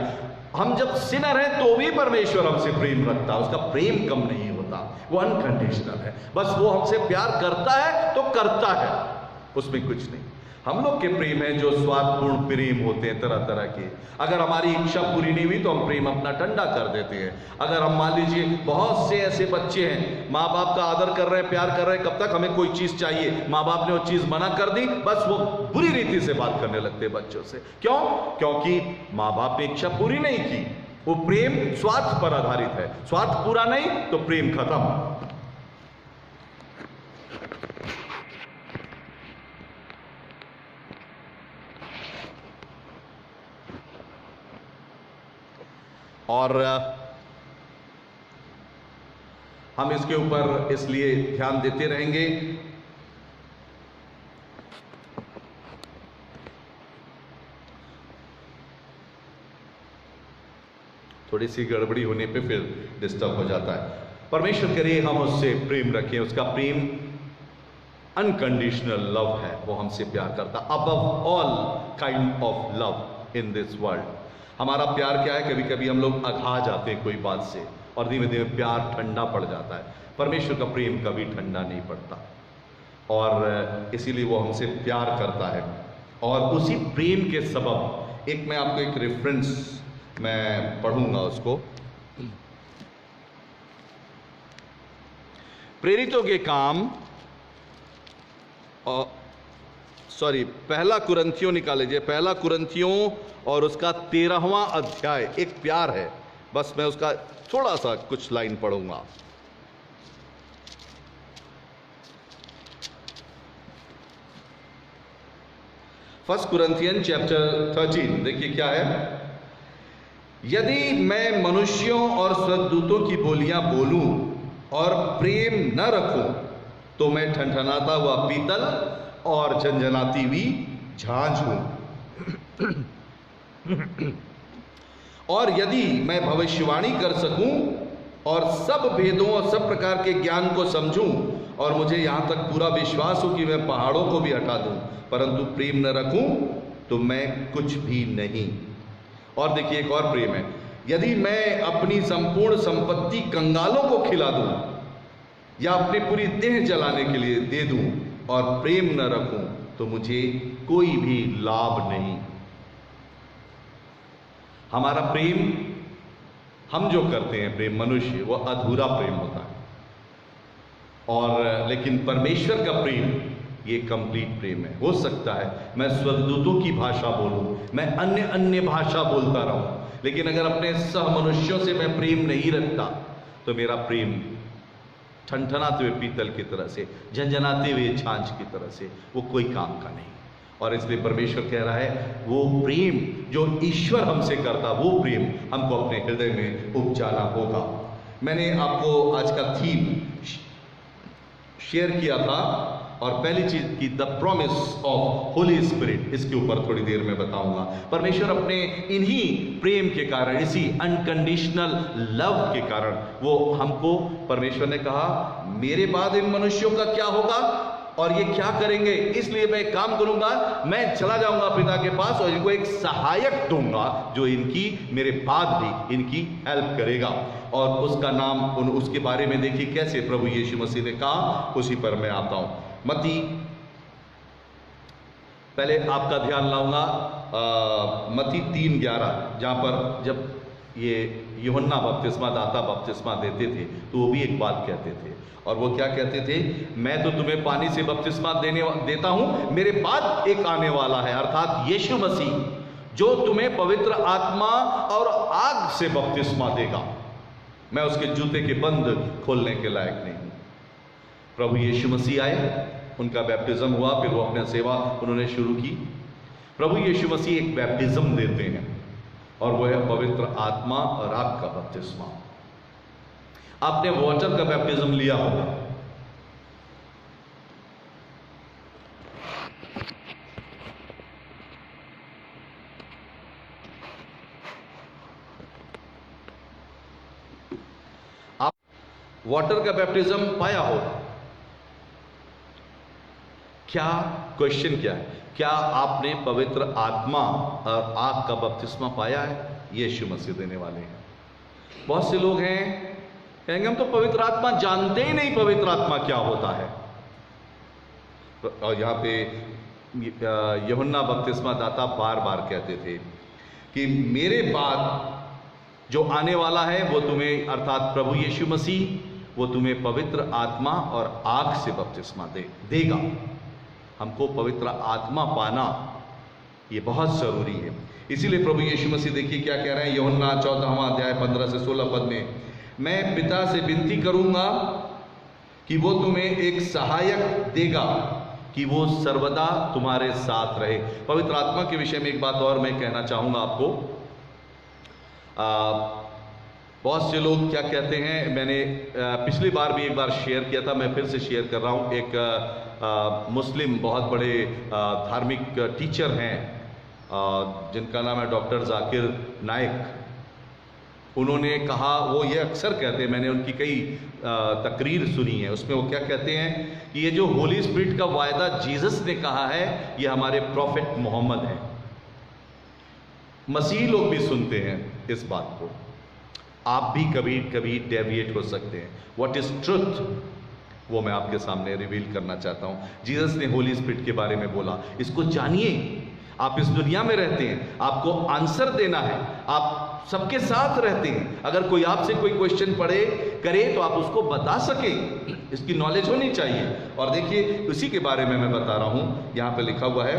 [SPEAKER 1] हम जब सिनर हैं तो भी परमेश्वर हमसे प्रेम रखता है, उसका प्रेम कम नहीं होता, वो अनकंडीशनल है। बस वो हमसे प्यार करता है तो करता है, उसमें कुछ नहीं। हम लोग के प्रेम है जो स्वार्थपूर्ण प्रेम होते हैं तरह तरह के। अगर हमारी इच्छा पूरी नहीं हुई तो हम प्रेम अपना ठंडा कर देते हैं। अगर हम मान लीजिए बहुत से ऐसे बच्चे हैं, माँ बाप का आदर कर रहे हैं, प्यार कर रहे हैं, कब तक हमें कोई चीज चाहिए, माँ बाप ने वो चीज मना कर दी, बस वो बुरी रीति से बात करने लगते हैं बच्चों से। क्यों? क्योंकि माँ बाप ने इच्छा पूरी नहीं की। वो प्रेम स्वार्थ पर आधारित है, स्वार्थ पूरा नहीं तो प्रेम खत्म। और हम इसके ऊपर इसलिए ध्यान देते रहेंगे थोड़ी सी गड़बड़ी होने पे फिर डिस्टर्ब हो जाता है। परमेश्वर करे हम उससे प्रेम रखें, उसका प्रेम अनकंडीशनल लव है, वो हमसे प्यार करता, above all kind of love in this world. हमारा प्यार क्या है? कभी कभी हम लोग अघा जाते हैं कोई बात से और धीमे धीमे प्यार ठंडा पड़ जाता है। परमेश्वर का प्रेम कभी ठंडा नहीं पड़ता, और इसीलिए वो हमसे प्यार करता है। और उसी प्रेम के सबब एक मैं आपको एक रेफरेंस मैं पढ़ूंगा उसको। प्रेरितों के काम और पहला कुरिन्थियों निकाल लीजिए, पहला कुरिन्थियों और उसका 13वां अध्याय, एक प्यार है, बस मैं उसका थोड़ा सा कुछ लाइन पढ़ूंगा। फर्स्ट कुरिन्थियन चैप्टर 13 देखिए क्या है। यदि मैं मनुष्यों और स्वर्गदूतों की बोलियां बोलूं और प्रेम न रखूं तो मैं ठनठनाता हुआ पीतल और झंझनाती हुई झांझ हूं। और यदि मैं भविष्यवाणी कर सकूं और सब भेदों और सब प्रकार के ज्ञान को समझूं और मुझे यहां तक पूरा विश्वास हो कि मैं पहाड़ों को भी हटा दूं, परंतु प्रेम न रखूं तो मैं कुछ भी नहीं। और देखिए एक और प्रेम है, यदि मैं अपनी संपूर्ण संपत्ति कंगालों को खिला दूं या अपनी पूरी देह जलाने के लिए दे दूं और प्रेम न रखूं तो मुझे कोई भी लाभ नहीं। हमारा प्रेम, हम जो करते हैं प्रेम मनुष्य, वो अधूरा प्रेम होता है, और लेकिन परमेश्वर का प्रेम ये कंप्लीट प्रेम है। हो सकता है मैं स्वर्गदूतों की भाषा बोलूं, मैं अन्य अन्य भाषा बोलता रहूं, लेकिन अगर अपने सह मनुष्यों से मैं प्रेम नहीं रखता तो मेरा प्रेम ठनठनाते हुए पीतल की तरह से, झंझनाते हुए झांझ की तरह से, वो कोई काम का नहीं। और इसलिए परमेश्वर कह रहा है वो प्रेम जो ईश्वर हमसे करता, वो प्रेम हमको अपने हृदय में उपजाना होगा। मैंने आपको आज का थीम शेयर किया था, और पहली चीज की the promise of Holi spirit, इसके ऊपर थोड़ी देर में बताऊंगा। परमेश्वर अपने इन्हीं प्रेम के कारण, इसी अनकंडीशनल लव के कारण, वो हमको, परमेश्वर ने कहा मेरे बाद इन मनुष्यों का क्या होगा और ये क्या करेंगे, इसलिए मैं एक काम करूंगा, मैं चला जाऊंगा पिता के पास और इनको एक सहायक दूंगा जो इनकी मेरे बाद भी इनकी हेल्प करेगा। और उसका नाम, उसके बारे में देखिए कैसे प्रभु यीशु मसीह ने कहा, उसी पर मैं आता हूं। मत्ती, पहले आपका ध्यान लाऊंगा मत्ती 3:11, जहां पर जब ये यूहन्ना बपतिस्मा दाता बपतिस्मा देते थे तो वो भी एक बात कहते थे, और वो क्या कहते थे, मैं तो तुम्हें पानी से बपतिस्मा देता हूं, मेरे बाद एक आने वाला है, अर्थात यीशु मसीह, जो तुम्हें पवित्र आत्मा और आग से बपतिस्मा देगा। मैं उसके जूते के बंद खोलने के लायक नहीं। प्रभु यीशु मसीह आए, उनका बैप्टिज्म हुआ, फिर वो अपनी सेवा उन्होंने शुरू की। प्रभु यीशु मसीह एक बैप्टिज्म देते हैं, और वो है पवित्र आत्मा और आग का बपतिस्मा। आपने वाटर का बैप्टिज्म लिया होगा, आप वाटर का बैप्टिज्म पाया होगा। क्या क्वेश्चन क्या है, क्या आपने पवित्र आत्मा और आग का बपतिस्मा पाया है? यीशु मसीह देने वाले हैं। बहुत से लोग हैं कहेंगे हम तो पवित्र आत्मा जानते ही नहीं, पवित्र आत्मा क्या होता है। और यहाँ पे यूहन्ना बपतिस्मा दाता बार बार कहते थे कि मेरे बाद जो आने वाला है वो तुम्हें, अर्थात प्रभु यीशु मसीह, वो तुम्हें पवित्र आत्मा और आग से बपतिस्मा देगा। हमको पवित्र आत्मा पाना ये बहुत जरूरी है। इसीलिए प्रभु यीशु मसीह देखिए क्या कह रहे हैं, यूहन्ना 14वां अध्याय 15 से 16 पद में, मैं पिता से विनती करूंगा कि वो तुम्हें एक सहायक देगा कि वो सर्वदा तुम्हारे साथ रहे। पवित्र आत्मा के विषय में एक बात और मैं कहना चाहूंगा आपको। बहुत से लोग क्या कहते हैं, मैंने पिछली बार भी एक बार शेयर किया था, मैं फिर से शेयर कर रहा हूँ। एक मुस्लिम बहुत बड़े धार्मिक टीचर हैं जिनका नाम है डॉक्टर जाकिर नाइक। उन्होंने कहा, वो ये अक्सर कहते हैं, मैंने उनकी कई तकरीर सुनी है, उसमें वो क्या कहते हैं कि ये जो होली स्पिरिट का वायदा जीसस ने कहा है, ये हमारे प्रॉफिट मोहम्मद हैं। मसीही लोग भी सुनते हैं इस बात को। आप भी कभी कभी डेविएट हो सकते हैं। व्हाट इज ट्रुथ, वो मैं आपके सामने रिवील करना चाहता हूं। जीसस ने होली स्पिरिट के बारे में बोला, इसको जानिए। आप इस दुनिया में रहते हैं, आपको आंसर देना है, आप सबके साथ रहते हैं। अगर कोई आपसे कोई क्वेश्चन करे तो आप उसको बता सकें, इसकी नॉलेज होनी चाहिए। और देखिए उसी के बारे में मैं बता रहा हूं, यहां पे लिखा हुआ है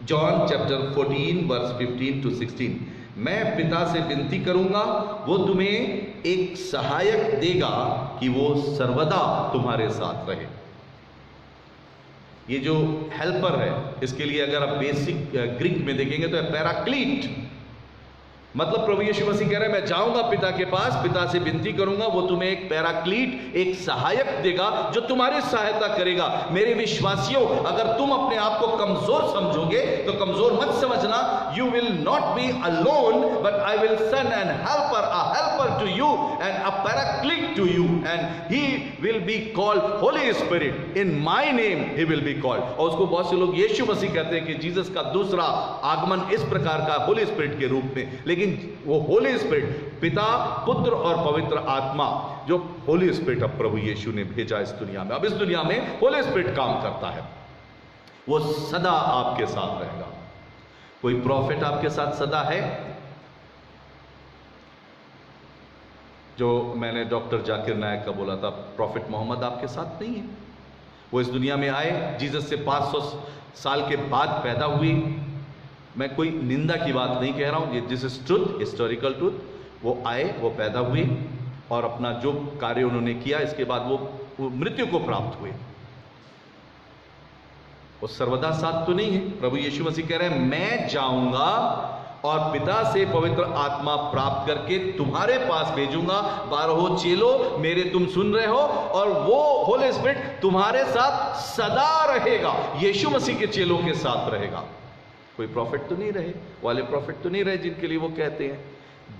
[SPEAKER 1] जॉन चैप्टर 14 वर्स 15 to 16, मैं पिता से विनती करूंगा, वो तुम्हें एक सहायक देगा कि वो सर्वदा तुम्हारे साथ रहे। ये जो हेल्पर है, इसके लिए अगर आप बेसिक ग्रीक में देखेंगे तो पैराक्लीट, मतलब प्रभु यीशु मसीह कह रहे हैं मैं जाऊंगा पिता के पास, पिता से विनती करूंगा, वो तुम्हें एक पैराक्लीट, एक सहायक देगा जो तुम्हारी सहायता करेगा। मेरे विश्वासियों, अगर तुम अपने आप को कमजोर समझोगे तो कमजोर मत समझना। You will not be alone, but I will send an helper, a helper to you and a paraclete to you, and he will be called Holy Spirit, in my name he will be called. और उसको बहुत से लोग यीशु मसीह कहते हैं कि Jesus का दूसरा आगमन इस प्रकार का होली स्पिरिट के रूप में, लेकिन वो होली स्पिरिट पिता, पुत्र और पवित्र आत्मा, जो होली स्पिरिट अब प्रभु यीशु ने भेजा इस दुनिया में, अब इस दुनिया में होली स्पिरिट काम करता है, वो सदा आपके साथ रहेगा। कोई प्रॉफिट आपके साथ सदा है? जो मैंने डॉक्टर जाकिर नायक का बोला था, प्रॉफिट मोहम्मद आपके साथ नहीं है। वो इस दुनिया में आए, जीसस से 500 साल के बाद पैदा हुए। मैं कोई निंदा की बात नहीं कह रहा हूं, ये this is truth, historical truth. वो आए, वो पैदा हुए और अपना जो कार्य उन्होंने किया, इसके बाद वो मृत्यु को प्राप्त हुए। वो सर्वदा साथ तो नहीं है। प्रभु यीशु मसीह कह रहे हैं मैं जाऊंगा और पिता से पवित्र आत्मा प्राप्त करके तुम्हारे पास भेजूंगा। 12 चेलो मेरे, तुम सुन रहे हो, और वो होली स्पिरिट तुम्हारे साथ सदा रहेगा, यीशु मसीह के चेलों के साथ रहेगा। कोई प्रॉफिट तो नहीं रहे, वाले प्रॉफिट तो नहीं रहे जिनके लिए वो कहते हैं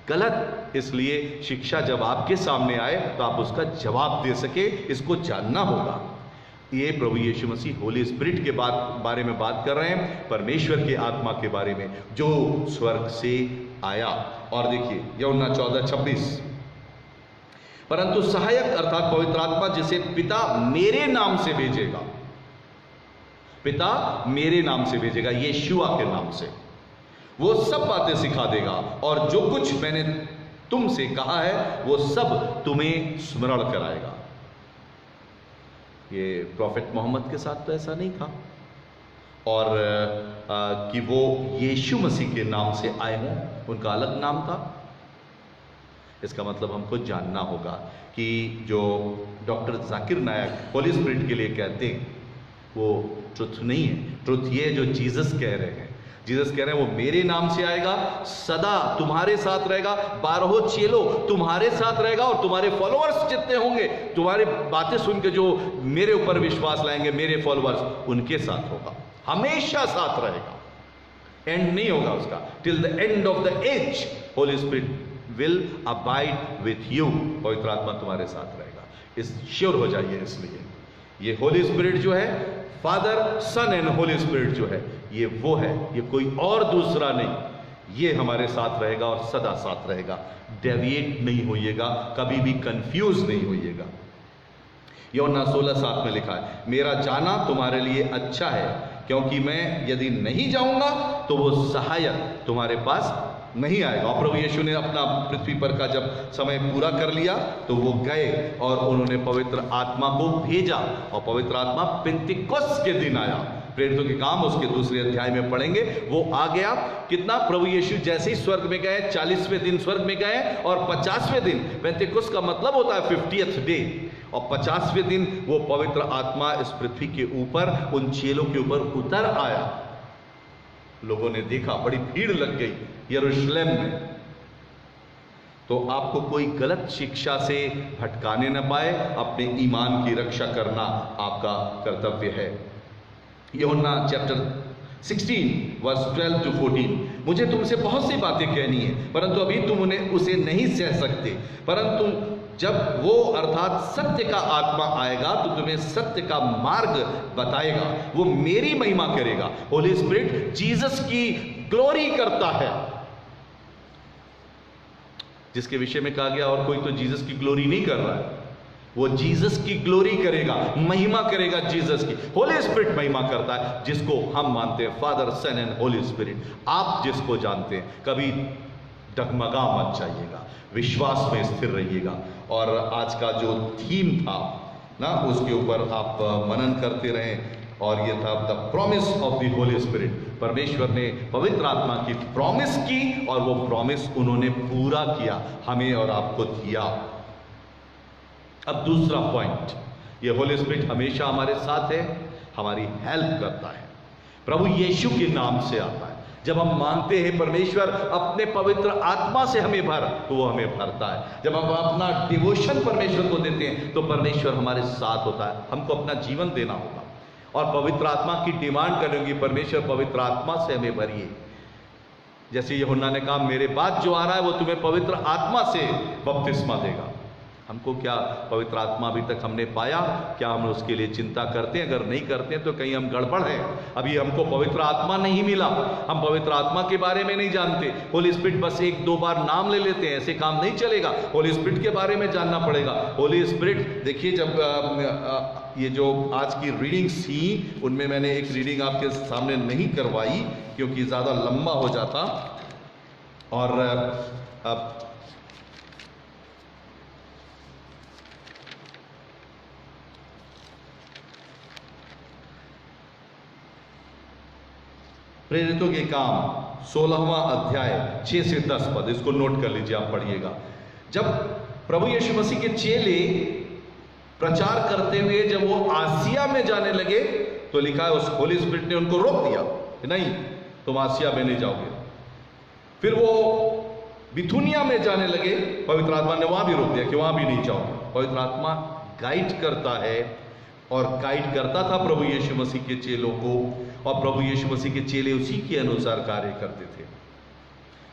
[SPEAKER 1] गलत। इसलिए शिक्षा जब आपके सामने आए तो आप उसका जवाब दे सके, इसको जानना होगा। ये प्रभु यीशु मसीह होली स्पिरिट के बारे में बात कर रहे हैं, परमेश्वर के आत्मा के बारे में जो स्वर्ग से आया। और देखिए यूहन्ना 14:26, परंतु सहायक अर्थात पवित्र आत्मा जिसे पिता मेरे नाम से भेजेगा, पिता मेरे नाम से भेजेगा, यीशुआ के नाम से, वो सब बातें सिखा देगा और जो कुछ मैंने तुमसे कहा है वो सब तुम्हें स्मरण कराएगा। ये प्रॉफिट मोहम्मद के साथ तो ऐसा नहीं था, और कि वो यीशु मसीह के नाम से आए हों, उनका अलग नाम था। इसका मतलब हमको जानना होगा कि जो डॉक्टर जाकिर नायक होली स्पिरिट के लिए कहते हैं वो ट्रुथ नहीं है। ट्रुथ ये जो जीसस कह रहे हैं, जीसस कह रहे हैं वो मेरे नाम से आएगा, सदा तुम्हारे साथ रहेगा, 12 चेलो तुम्हारे साथ रहेगा, और तुम्हारे फॉलोअर्स जितने होंगे, तुम्हारी बातें सुन के जो मेरे ऊपर विश्वास लाएंगे, मेरे फॉलोअर्स, उनके साथ होगा, हमेशा साथ रहेगा, एंड नहीं होगा उसका। Till the end of the age holy spirit will abide with you, पवित्र आत्मा तुम्हारे साथ रहेगा, इस श्योर हो जाइए। इसलिए ये होली स्पिरिट जो है, father son and holy spirit जो है, ये वो है, ये कोई और दूसरा नहीं। ये हमारे साथ रहेगा और सदा साथ रहेगा, डेविएट नहीं होइएगा, कभी भी कंफ्यूज नहीं होइएगा। यूहन्ना 16:7 में लिखा है मेरा जाना तुम्हारे लिए अच्छा है, क्योंकि मैं यदि नहीं जाऊंगा तो वो सहायक तुम्हारे पास नहीं आएगा। और प्रभु यीशु ने अपना पृथ्वी पर का जब समय पूरा कर लिया तो वो गए और उन्होंने पवित्र आत्मा को भेजा, और पवित्र आत्मा पेंतिकोस्त के दिन आया। प्रेरितों के काम उसके 2 अध्याय में पढ़ेंगे, वो आ गया। कितना? प्रभु यीशु जैसे ही स्वर्ग में गए, 40वें दिन स्वर्ग में गए, और 50वें दिन, पेंतिकोस्त का मतलब होता है 50th डे, और 50वें दिन वो पवित्र आत्मा इस पृथ्वी के ऊपर उन चेलों के ऊपर उतर आया। लोगों ने देखा, बड़ी भीड़ लग गई यरूशलेम में। तो आपको कोई गलत शिक्षा से भटकाने न पाए, अपने ईमान की रक्षा करना आपका कर्तव्य है। यूहन्ना चैप्टर 16 वर्स 12 to 14, मुझे तुमसे बहुत सी बातें कहनी है, परंतु अभी तुम उसे नहीं सह सकते, परंतु जब वो अर्थात सत्य का आत्मा आएगा तो तुम्हें सत्य का मार्ग बताएगा, वो मेरी महिमा करेगा। होली स्पिरिट जीसस की ग्लोरी करता है, जिसके विषय में कहा गया और कोई तो जीसस की ग्लोरी नहीं कर रहा है। वो जीसस की ग्लोरी करेगा, महिमा करेगा जीसस की। होली स्पिरिट महिमा करता है जिसको हम मानते हैं, father, son and holy spirit. आप जिसको जानते हैं, कभी डगमगा मत जाइएगा, विश्वास में स्थिर रहिएगा। और आज का जो थीम था ना, उसके ऊपर आप मनन करते रहें, और ये था the promise of the Holy spirit. परमेश्वर ने पवित्र आत्मा की प्रॉमिस की, और वो प्रॉमिस उन्होंने पूरा किया, हमें और आपको दिया। अब दूसरा पॉइंट, ये होली स्पिरिट हमेशा हमारे साथ है, हमारी हेल्प करता है, प्रभु यीशु के नाम से आता है। जब हम मानते हैं परमेश्वर अपने पवित्र आत्मा से हमें भर, तो वो हमें भरता है। जब हम अपना डिवोशन परमेश्वर को देते हैं, तो परमेश्वर हमारे साथ होता है। हमको अपना जीवन देना होगा और पवित्र आत्मा की डिमांड करेंगे, परमेश्वर पवित्र आत्मा से हमें भरिए। जैसे यूहन्ना ने कहा, मेरे बाद जो आ रहा है वो तुम्हें पवित्र आत्मा से बपतिस्मा देगा। हमको क्या पवित्र आत्मा अभी तक हमने पाया? क्या हम उसके लिए चिंता करते हैं? अगर नहीं करते हैं तो कहीं हम गड़बड़ हैं। अभी हमको पवित्र आत्मा नहीं मिला, हम पवित्र आत्मा के बारे में नहीं जानते। होली स्पिरिट बस एक दो बार नाम ले लेते हैं, ऐसे काम नहीं चलेगा। होली स्पिरिट के बारे में जानना पड़ेगा। होली स्पिरिट, देखिए, जब ये जो आज की रीडिंग्स थी, उनमें मैंने एक रीडिंग आपके सामने नहीं करवाई क्योंकि ज़्यादा लंबा हो जाता। और अब प्रेरितों के काम 16वां अध्याय 6 से 10 पद, इसको नोट कर लीजिए, आप पढ़िएगा। जब प्रभु यीशु मसीह के चेले प्रचार करते हुए जब वो आसिया में जाने लगे, तो लिखा है उस होली स्पिरिट ने उनको रोक दिया कि नहीं, तुम आसिया में नहीं जाओगे। फिर वो बिथुनिया में जाने लगे, पवित्र आत्मा ने वहां भी रोक दिया कि वहां भी नहीं जाओगे। पवित्र आत्मा गाइड करता है, और गाइड करता था प्रभु यीशु मसीह के चेलों को, और प्रभु यीशु मसीह के चेले उसी के अनुसार कार्य करते थे।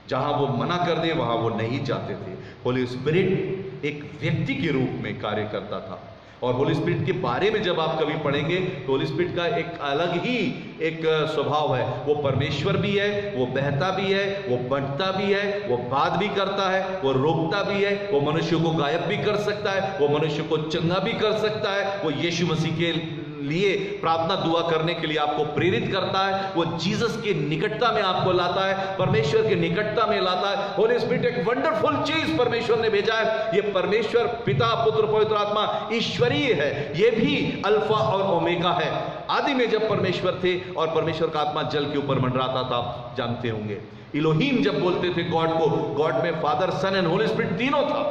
[SPEAKER 1] जहां वो मना कर दे वहां वो नहीं जाते थे। होली स्पिरिट एक व्यक्ति के रूप में कार्य करता था। और होली स्पिरिट के बारे में जब आप कभी पढ़ेंगे, तो होली स्पिरिट का एक अलग ही एक स्वभाव है। वो परमेश्वर भी है, वो बहता भी है, वो बढ़ता भी है, वो बात भी करता है, वो रोकता भी है, वो मनुष्य को गायब भी कर सकता है, वो मनुष्य को चंगा भी कर सकता है, वो यीशु मसीह के लिए प्रार्थना दुआ करने के लिए आपको प्रेरित करता है, वो जीसस की निकटता में आपको लाता है, परमेश्वर की निकटता में लाता है। होली स्पिरिट एक वंडरफुल चीज परमेश्वर ने भेजा है। ये परमेश्वर पिता, पुत्र, पवित्र आत्मा ईश्वरीय है। ये भी अल्फा और ओमेगा है। आदि में जब परमेश्वर थे और परमेश्वर का आत्मा जल के ऊपर मंडराता था, आप जानते होंगे। इलोहीम जब बोलते थे गॉड को, गॉड में father, son and holy spirit तीनों था।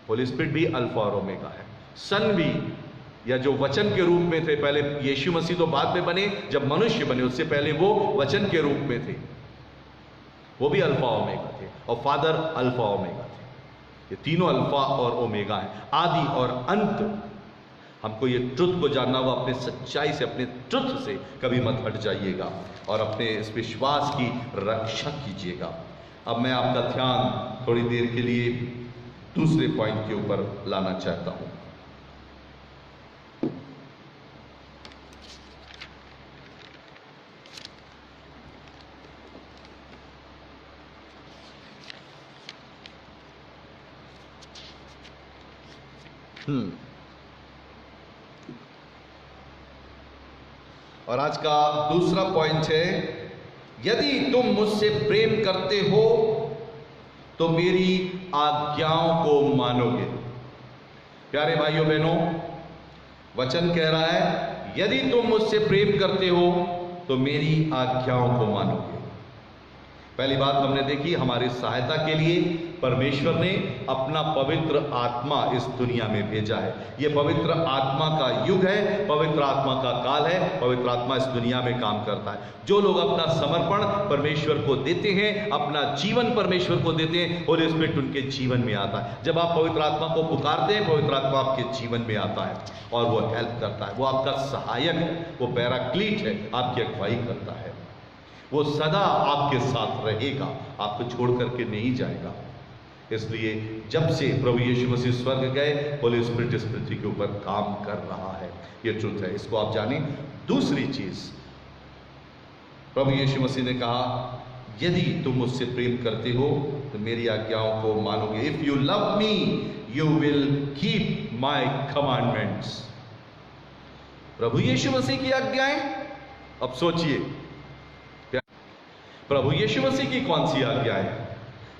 [SPEAKER 1] होली स्पिरिट भी अल्फा और ओमेगा है। सन भी, या जो वचन के रूप में थे, पहले यीशु मसीह तो बाद में बने, जब मनुष्य बने उससे पहले वो वचन के रूप में थे, वो भी अल्फा ओमेगा थे। और फादर अल्फा ओमेगा थे। ये तीनों अल्फा और ओमेगा है, आदि और अंत। हमको ये ट्रुथ को जानना होगा। अपने सच्चाई से, अपने ट्रुथ से कभी मत हट जाइएगा, और अपने इस विश्वास की रक्षा कीजिएगा। अब मैं आपका ध्यान थोड़ी देर के लिए दूसरे पॉइंट के ऊपर लाना चाहता हूं। और आज का दूसरा पॉइंट है, यदि तुम मुझसे प्रेम करते हो तो मेरी आज्ञाओं को मानोगे। प्यारे भाइयों बहनों, वचन कह रहा है, यदि तुम मुझसे प्रेम करते हो तो मेरी आज्ञाओं को मानोगे। पहली बात हमने देखी, हमारी सहायता के लिए परमेश्वर ने अपना पवित्र आत्मा इस दुनिया में भेजा है। यह पवित्र आत्मा का युग है, पवित्र आत्मा का काल है। पवित्र आत्मा इस दुनिया में काम करता है। जो लोग अपना समर्पण परमेश्वर को देते हैं, अपना जीवन परमेश्वर को देते हैं, होली स्पिरिट उनके जीवन में आता है। जब आप पवित्र आत्मा को पुकारते हैं, पवित्र आत्मा आपके जीवन में आता है और वो हेल्प करता है। वो आपका सहायक है, वो पैराक्लीट है, आपकी अगुवाई करता है। वो सदा आपके साथ रहेगा, आपको छोड़ करके नहीं जाएगा। इसलिए जब से प्रभु यीशु मसीह स्वर्ग गए, होली स्पिरिट इस पृथ्वी के ऊपर काम कर रहा है। ये ट्रुथ है, इसको आप जानें। दूसरी चीज, प्रभु यीशु मसीह ने कहा, यदि तुम मुझसे प्रेम करते हो तो मेरी आज्ञाओं को मानोगे। If you love me you will keep my commandments. प्रभु यीशु मसीह की आज्ञाएं, अब सोचिए प्रभु यीशु मसीह की कौन सी आज्ञाएं हैं?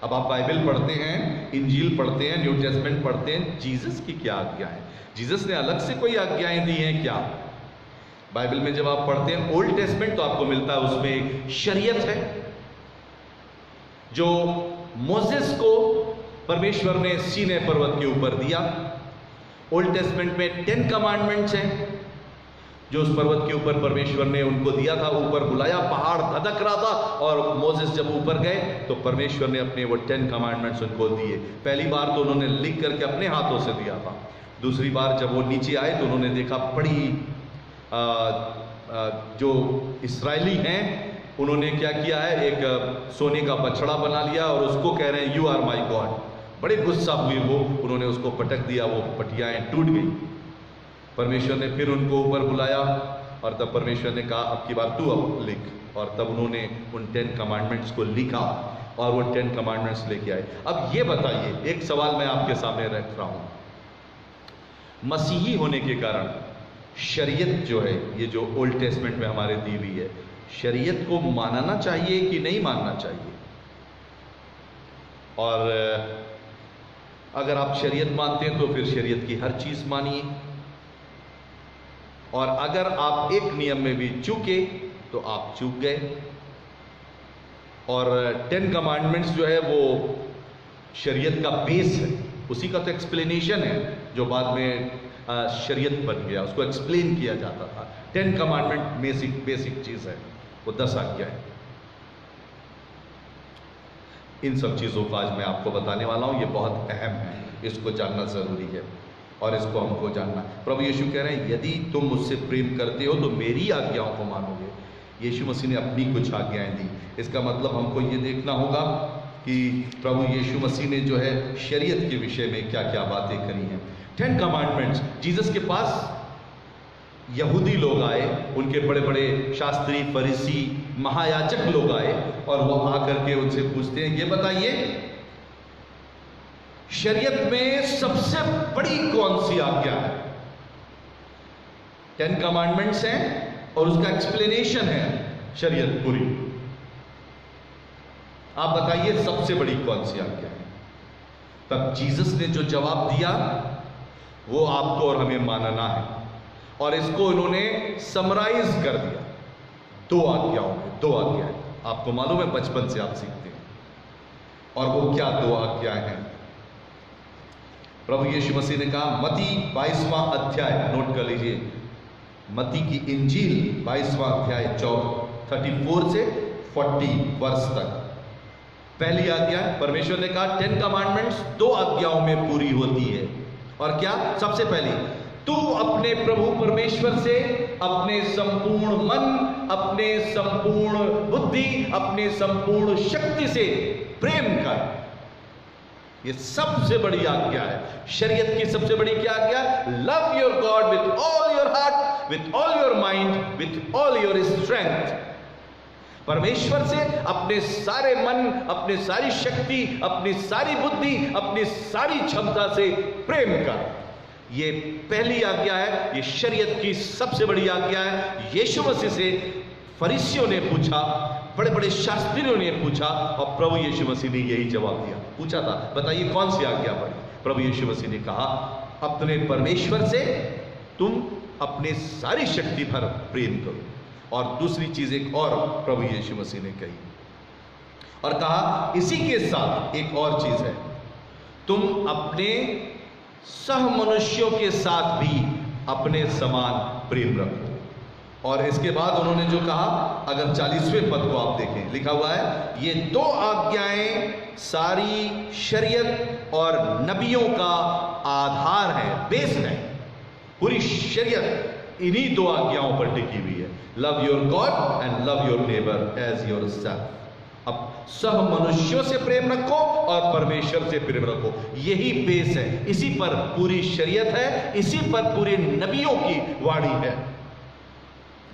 [SPEAKER 1] अब आप बाइबल पढ़ते हैं, इंजील पढ़ते हैं, न्यू टेस्टमेंट पढ़ते हैं, जीसस की क्या आज्ञा है? जीसस ने अलग से कोई आज्ञाएं दी हैं क्या? बाइबल में जब आप पढ़ते हैं ओल्ड टेस्टमेंट तो आपको मिलता है उसमें एक शरीयत है जो मोसेस को परमेश्वर ने सीनै पर्वत के ऊपर दिया। ओल्ड टेस्टमेंट में 10 कमांडमेंट्स हैं जो उस पर्वत के ऊपर परमेश्वर ने उनको दिया था। ऊपर बुलाया, पहाड़ धधक रहा था और मोसेस जब ऊपर गए तो परमेश्वर ने अपने वो 10 कमांडमेंट्स उनको दिए। पहली बार तो उन्होंने लिख करके अपने हाथों से दिया था। दूसरी बार जब वो नीचे आए तो उन्होंने देखा बड़ी जो इस्राएली हैं उन्होंने क्या किया है, एक सोने का बछड़ा बना लिया और उसको कह रहे हैं यू आर माई गॉड। बड़े गुस्सा हुए वो, उन्होंने उसको पटक दिया, वो पटियाएं टूट गई। परमेश्वर ने फिर उनको ऊपर बुलाया और तब परमेश्वर ने कहा अब की बार तू अब लिख, और तब उन्होंने उन 10 कमांडमेंट्स को लिखा और वो 10 कमांडमेंट्स लेके आए। अब ये बताइए, एक सवाल मैं आपके सामने रख रहा हूं, मसीही होने के कारण शरीयत जो है, ये जो ओल्ड टेस्टमेंट में हमारे दी हुई है, शरीयत को मानना चाहिए कि नहीं मानना चाहिए? और अगर आप शरीयत मानते हैं तो फिर शरीयत की हर चीज मानिए, और अगर आप एक नियम में भी चूके तो आप चूक गए। और 10 कमांडमेंट्स जो है वो शरीयत का बेस है, उसी का तो एक्सप्लेनेशन है जो बाद में शरीयत बन गया, उसको एक्सप्लेन किया जाता था। 10 कमांडमेंट बेसिक चीज है, वो 10 आज्ञाएं। इन सब चीजों को आज मैं आपको बताने वाला हूं, ये बहुत अहम है, इसको जानना जरूरी है और इसको हमको जानना। प्रभु यीशु कह रहे हैं यदि तुम मुझसे प्रेम करते हो तो मेरी आज्ञाओं को मानोगे। यीशु मसीह ने अपनी कुछ आज्ञाएं दी, इसका मतलब हमको ये देखना होगा कि प्रभु यीशु मसीह ने जो है शरीयत के विषय में क्या क्या बातें करी हैं। 10 कमांडमेंट्स, जीसस के पास यहूदी लोग आए, उनके बड़े बड़े शास्त्री, फरीसी, महायाजक लोग आए और वो आकर के उनसे पूछते हैं ये बताइए शरीयत में सबसे बड़ी कौन सी आज्ञा है? 10 कमांडमेंट्स हैं और उसका एक्सप्लेनेशन है शरीयत पूरी। आप बताइए सबसे बड़ी कौन सी आज्ञा है? तब जीसस ने जो जवाब दिया वो आपको और हमें मानना है, और इसको इन्होंने समराइज कर दिया 2 आज्ञाओं में। 2 आज्ञाएं आपको मालूम है, बचपन से आप सीखते हैं। और वो क्या 2 आज्ञाएं हैं? प्रभु यीशु मसीह ने कहा, मत्ती 22वां अध्याय, नोट कर लीजिए, मत्ती की इंजील 22वां अध्याय 34 से 40 वर्ष तक। पहली आज्ञा, परमेश्वर ने कहा 10 कमांडमेंट्स 2 आज्ञाओं में पूरी होती है। और क्या? सबसे पहली, तू अपने प्रभु परमेश्वर से अपने संपूर्ण मन, अपने संपूर्ण बुद्धि, अपने संपूर्ण शक्ति से प्रेम कर। ये सबसे बड़ी आज्ञा है। शरीयत की सबसे बड़ी क्या आज्ञा? Love your God with all your heart, with all your mind, with all your strength. परमेश्वर से अपने सारे मन, अपने सारी शक्ति, अपनी सारी बुद्धि, अपनी सारी क्षमता से प्रेम कर। ये पहली आज्ञा है, ये शरीयत की सबसे बड़ी आज्ञा है। यीशु मसीह से फरीसियों ने पूछा, बड़े बड़े शास्त्रियों ने पूछा, और प्रभु यीशु मसीह ने यही जवाब दिया। पूछा था बताइए कौन सी आज्ञा बड़ी? प्रभु यीशु मसीह ने कहा अपने परमेश्वर से तुम अपने सारी शक्ति भर प्रेम करो। और दूसरी चीज एक और प्रभु यीशु मसीह ने कही और कहा इसी के साथ एक और चीज है, तुम अपने सह मनुष्यों के साथ भी अपने समान प्रेम रखो। और इसके बाद उन्होंने जो कहा, अगर 40वें पद को आप देखें, लिखा हुआ है ये 2 आज्ञाएं सारी शरीयत और नबियों का आधार है, बेस है। पूरी शरीयत इन्हीं 2 आज्ञाओं पर टिकी हुई है, love your God and love your neighbour as your self. अब सह मनुष्यों से प्रेम रखो और परमेश्वर से प्रेम रखो, यही बेस है। इसी पर पूरी शरीयत है, इसी पर पूरे नबियों की वाणी है,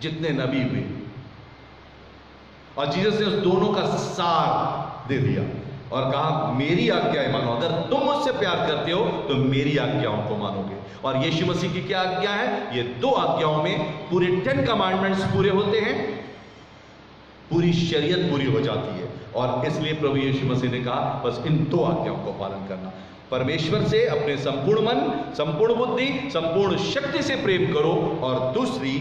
[SPEAKER 1] जितने नबी हुए। और जीसस ने उस दोनों का सार दे दिया और कहा मेरी आज्ञाएं मानो। अगर तुम मुझसे प्यार करते हो तो मेरी आज्ञाओं को मानोगे। और यीशु मसीह की क्या आज्ञा है? ये 2 आज्ञाओं में पूरे 10 कमांडमेंट्स पूरे होते हैं, पूरी शरीयत पूरी हो जाती है। और इसलिए प्रभु यीशु मसीह ने कहा बस इन 2 आज्ञाओं को पालन करना। परमेश्वर से अपने संपूर्ण मन, संपूर्ण बुद्धि, संपूर्ण शक्ति से प्रेम करो, और दूसरी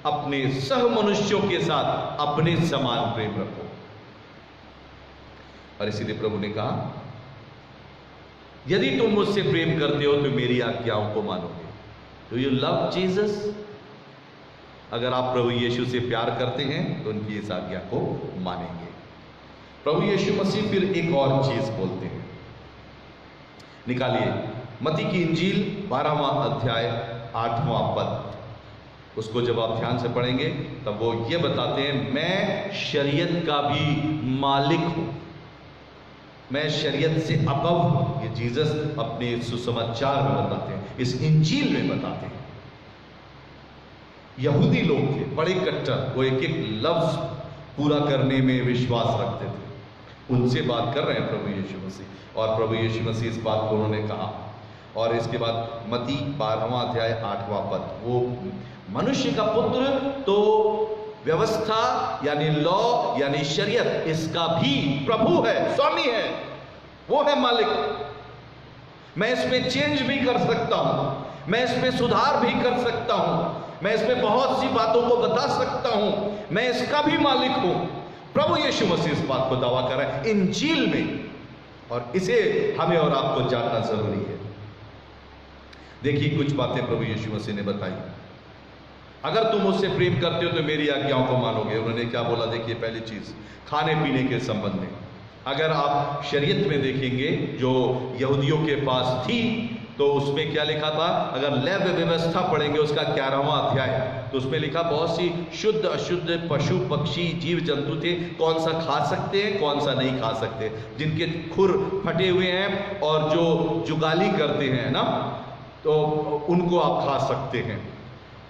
[SPEAKER 1] अपने सह मनुष्यों के साथ अपने समान प्रेम रखो। और इसीलिए प्रभु ने कहा यदि तुम मुझसे प्रेम करते हो तो मेरी आज्ञाओं को मानोगे। Do you love Jesus? अगर आप प्रभु यीशु से प्यार करते हैं तो उनकी इस आज्ञा को मानेंगे। प्रभु यीशु मसीह फिर एक और चीज बोलते हैं, निकालिए मत्ती की इंजील 12वां अध्याय 8वां पद। उसको जब आप ध्यान से पढ़ेंगे तब वो ये बताते हैं मैं शरीयत का भी मालिक हूं, मैं शरीयत से अबव हूं। ये जीसस अपने सुसमाचार में बताते हैं, इस इंजील में बताते हैं। यहूदी लोग थे बड़े कट्टर, वो एक एक लफ्ज पूरा करने में विश्वास रखते थे। उनसे बात कर रहे हैं प्रभु यीशु मसीह, और प्रभु यीशु मसीह इस बात को उन्होंने कहा। और इसके बाद मत्ती 12वां अध्याय 8वां पद, वो मनुष्य का पुत्र तो व्यवस्था यानी लॉ यानी शरीयत इसका भी प्रभु है, स्वामी है, वो है मालिक। मैं इसमें चेंज भी कर सकता हूं, मैं इसमें सुधार भी कर सकता हूं, मैं इसमें बहुत सी बातों को बता सकता हूं, मैं इसका भी मालिक हूं। प्रभु यीशु मसीह इस बात को दावा कर रहा है इंजील में, और इसे हमें और आपको जानना जरूरी है। देखिए कुछ बातें प्रभु यीशु मसीह ने बताई। अगर तुम मुझसे प्रेम करते हो तो मेरी आज्ञाओं को मानोगे। उन्होंने क्या बोला? देखिए पहली चीज खाने पीने के संबंध में, अगर आप शरीयत में देखेंगे जो यहूदियों के पास थी तो उसमें क्या लिखा था? अगर लेव व्यवस्था पढ़ेंगे उसका 11वां अध्याय, तो उसमें लिखा बहुत सी शुद्ध अशुद्ध पशु पक्षी जीव जंतु थे, कौन सा खा सकते हैं कौन सा नहीं खा सकते। जिनके खुर फटे हुए हैं और जो जुगाली करते हैं ना, तो उनको आप खा सकते हैं,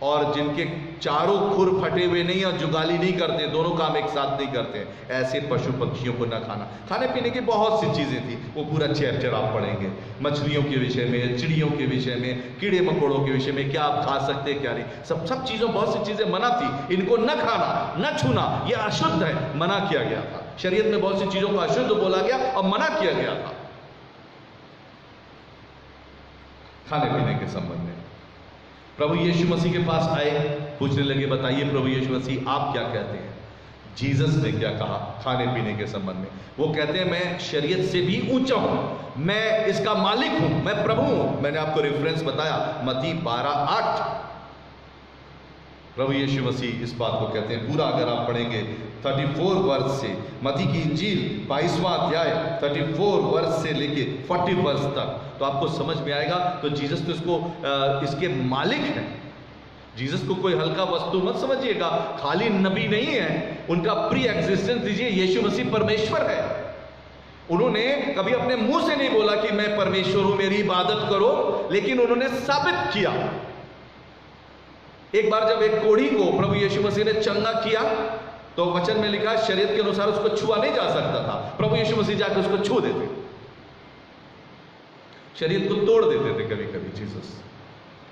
[SPEAKER 1] और जिनके चारों खुर फटे हुए नहीं और जुगाली नहीं करते, दोनों काम एक साथ नहीं करते, ऐसे पशु पक्षियों को ना खाना। खाने पीने की बहुत सी चीजें थी, वो पूरा चैप्टर आप पढ़ेंगे। मछलियों के विषय में, चिड़ियों के विषय में, कीड़े मकोड़ों के विषय में, क्या आप खा सकते क्या नहीं, सब चीजों बहुत सी चीजें मना थी। इनको न खाना न छूना, ये अशुद्ध है, मना किया गया था। शरीयत में बहुत सी चीजों को अशुद्ध बोला गया और मना किया गया था। खाने पीने के संबंध में प्रभु यीशु मसीह के पास आए, पूछने लगे बताइए प्रभु यीशु मसीह आप क्या कहते हैं? जीसस ने क्या कहा खाने पीने के संबंध में? वो कहते हैं मैं शरीयत से भी ऊंचा हूं, मैं इसका मालिक हूं, मैं प्रभु हूं। मैंने आपको रेफरेंस बताया मत्ती 12:8। प्रभु यीशु मसीह इस बात को कहते हैं। पूरा अगर आप पढ़ेंगे 34 वर्ष से, मत्ती की इंजील 22वां अध्याय 34 वर्ष से लेके 40 वर्ष तक, तो आपको समझ में आएगा। तो जीसस तो इसके मालिक हैं। जीसस को कोई हल्का वस्तु मत समझिएगा, खाली नबी नहीं है, उनका प्री एग्जिस्टेंस दीजिए। यीशु मसीह परमेश्वर है। उन्होंने कभी अपने मुंह से नहीं बोला कि मैं परमेश्वर हूं, मेरी इबादत करो, लेकिन उन्होंने साबित किया। एक बार जब एक कोढ़ी को प्रभु यीशु मसीह ने चंगा किया, तो वचन में लिखा शरीयत के अनुसार उसको छुआ नहीं जा सकता था, प्रभु यीशु मसीह जाकर उसको छू देते, शरीयत को तोड़ देते थे कभी कभी जीसस।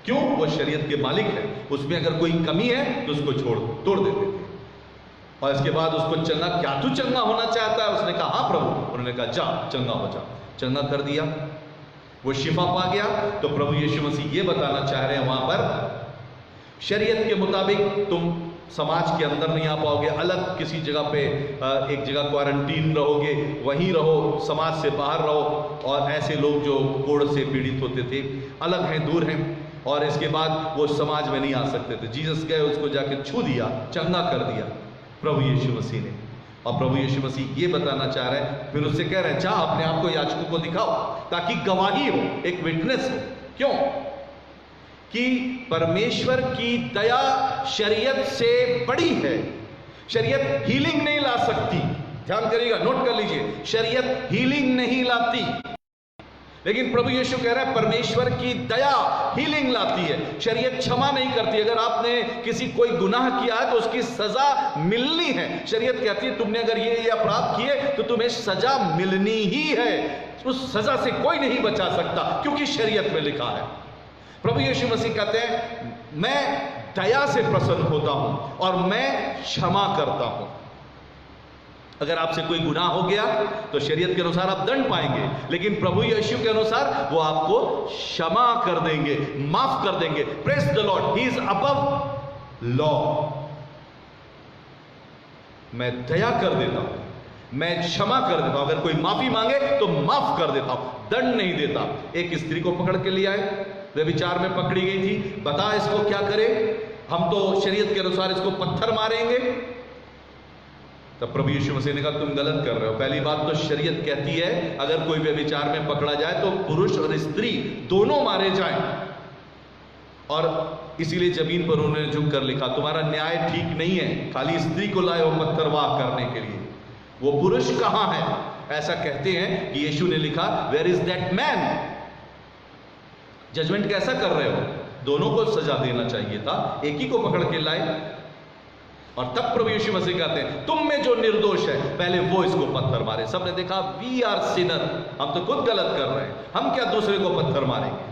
[SPEAKER 1] क्यों? वो शरीयत के मालिक है, उसमें अगर कोई कमी है तो उसको तोड़ देते थे। और इसके बाद उसको चंगा, क्या तू चंगा होना चाहता है? उसने कहा हाँ प्रभु। उन्होंने कहा जा चंगा हो जा। चंगा कर दिया, वो शिफा पा गया। तो प्रभु यीशु मसीह ये बताना चाह रहे हैं वहां पर, शरीयत के मुताबिक तुम समाज के अंदर नहीं आ पाओगे, अलग किसी जगह पे एक जगह क्वारंटीन रहोगे, वहीं रहो, समाज से बाहर रहो। और ऐसे लोग जो कोढ़ से पीड़ित होते थे अलग हैं, दूर हैं, और इसके बाद वो समाज में नहीं आ सकते थे। जीसस गए, उसको जाके छू दिया, चंगा कर दिया प्रभु यीशु मसीह ने। और प्रभु यीशु मसीह ये बताना चाह रहे हैं, फिर उससे कह रहे हैं जा अपने आप को याजकों को दिखाओ, ताकि गवाही हो, एक विटनेस हो। क्यों? कि परमेश्वर की दया शरीयत से बड़ी है। शरीयत हीलिंग नहीं ला सकती, ध्यान करिएगा, नोट कर लीजिए, शरीयत हीलिंग नहीं लाती। लेकिन प्रभु यीशु कह रहा है परमेश्वर की दया हीलिंग लाती है, शरीयत क्षमा नहीं करती। अगर आपने किसी कोई गुनाह किया है तो उसकी सजा मिलनी है। शरीयत कहती है तुमने अगर ये अपराध किए तो तुम्हें सजा मिलनी ही है, उस सजा से कोई नहीं बचा सकता, क्योंकि शरीयत में लिखा है। प्रभु यीशु मसीह कहते हैं मैं दया से प्रसन्न होता हूं और मैं क्षमा करता हूं। अगर आपसे कोई गुनाह हो गया तो शरीयत के अनुसार आप दंड पाएंगे, लेकिन प्रभु यीशु के अनुसार वो आपको क्षमा कर देंगे, माफ कर देंगे। Praise the Lord, he is above law. मैं दया कर देता हूं, मैं क्षमा कर देता हूं। अगर कोई माफी मांगे तो माफ कर देता हूं, दंड नहीं देता। एक स्त्री को पकड़ के ले आए, व्यभिचार में पकड़ी गई थी, बता इसको क्या करे, हम तो शरीयत के अनुसार इसको पत्थर मारेंगे। तब प्रभु यीशु मसीह ने कहा तुम गलत कर रहे हो। पहली बात तो शरीयत कहती है अगर कोई व्यभिचार में पकड़ा जाए तो पुरुष और स्त्री दोनों मारे जाएं, और इसीलिए जमीन पर उन्होंने झुक कर लिखा तुम्हारा न्याय ठीक नहीं है, खाली स्त्री को लाए हो पत्थरवाह करने के लिए, वो पुरुष कहां है। ऐसा कहते हैं कि यीशु ने लिखा where is that man. Judgement कैसा कर रहे हो, दोनों को सजा देना चाहिए था, एक ही को पकड़ के लाए। और तब प्रभु यीशु मसीह कहते हैं तुम में जो निर्दोष है पहले वो इसको पत्थर मारे। सबने देखा वी आर सिनर, हम तो खुद गलत कर रहे हैं, हम क्या दूसरे को पत्थर मारेंगे।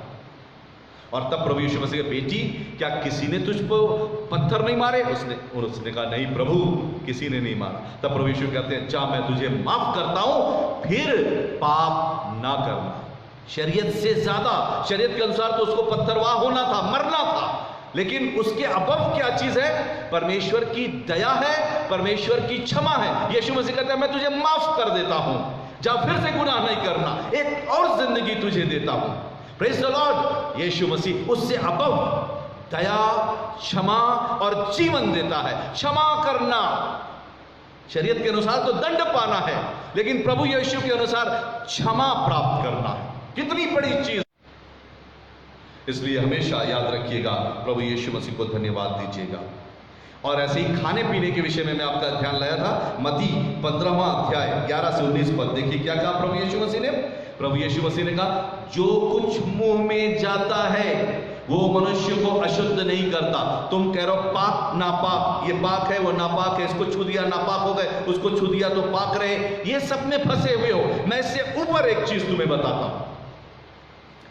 [SPEAKER 1] और तब प्रभु यीशु मसीह के बेटी क्या किसी ने तुझको पत्थर नहीं मारे? उसने कहा नहीं प्रभु, किसी ने नहीं मारा। तब प्रभु यीशु कहते हैं जा मैं तुझे माफ करता हूं, फिर पाप ना करना। शरीयत से ज्यादा, शरीयत के अनुसार तो उसको पत्थरवाह होना था, मरना था, लेकिन उसके अबव क्या चीज है? परमेश्वर की दया है, परमेश्वर की क्षमा है। यीशु मसीह कहता है मैं तुझे माफ कर देता हूं, जा फिर से गुनाह नहीं करना, एक और जिंदगी तुझे देता हूं। Praise the Lord. Yeshu Masih उससे अबव दया, क्षमा और जीवन देता है। क्षमा करना, शरीयत के अनुसार तो दंड पाना है, लेकिन प्रभु यीशु के अनुसार क्षमा प्राप्त करना है। कितनी बड़ी चीज। इसलिए हमेशा याद रखिएगा, प्रभु यीशु मसीह को धन्यवाद दीजिएगा। और ऐसे ही खाने पीने के विषय में मैं आपका ध्यान लाया था, मत्ती 15वां अध्याय 11 से 19 पद। देखिए क्या कहा प्रभु यीशु मसीह ने। प्रभु यीशु मसीह ने कहा जो कुछ मुंह में जाता है वो मनुष्य को अशुद्ध नहीं करता। तुम कह रहे हो पाक नापाक, ये पाक है वो नापाक है, इसको छू दिया नापाक हो गए, उसको छू दिया तो पाक रहे, ये सब में फंसे हुए हो। मैं इससे ऊपर एक चीज तुम्हें बताता हूं।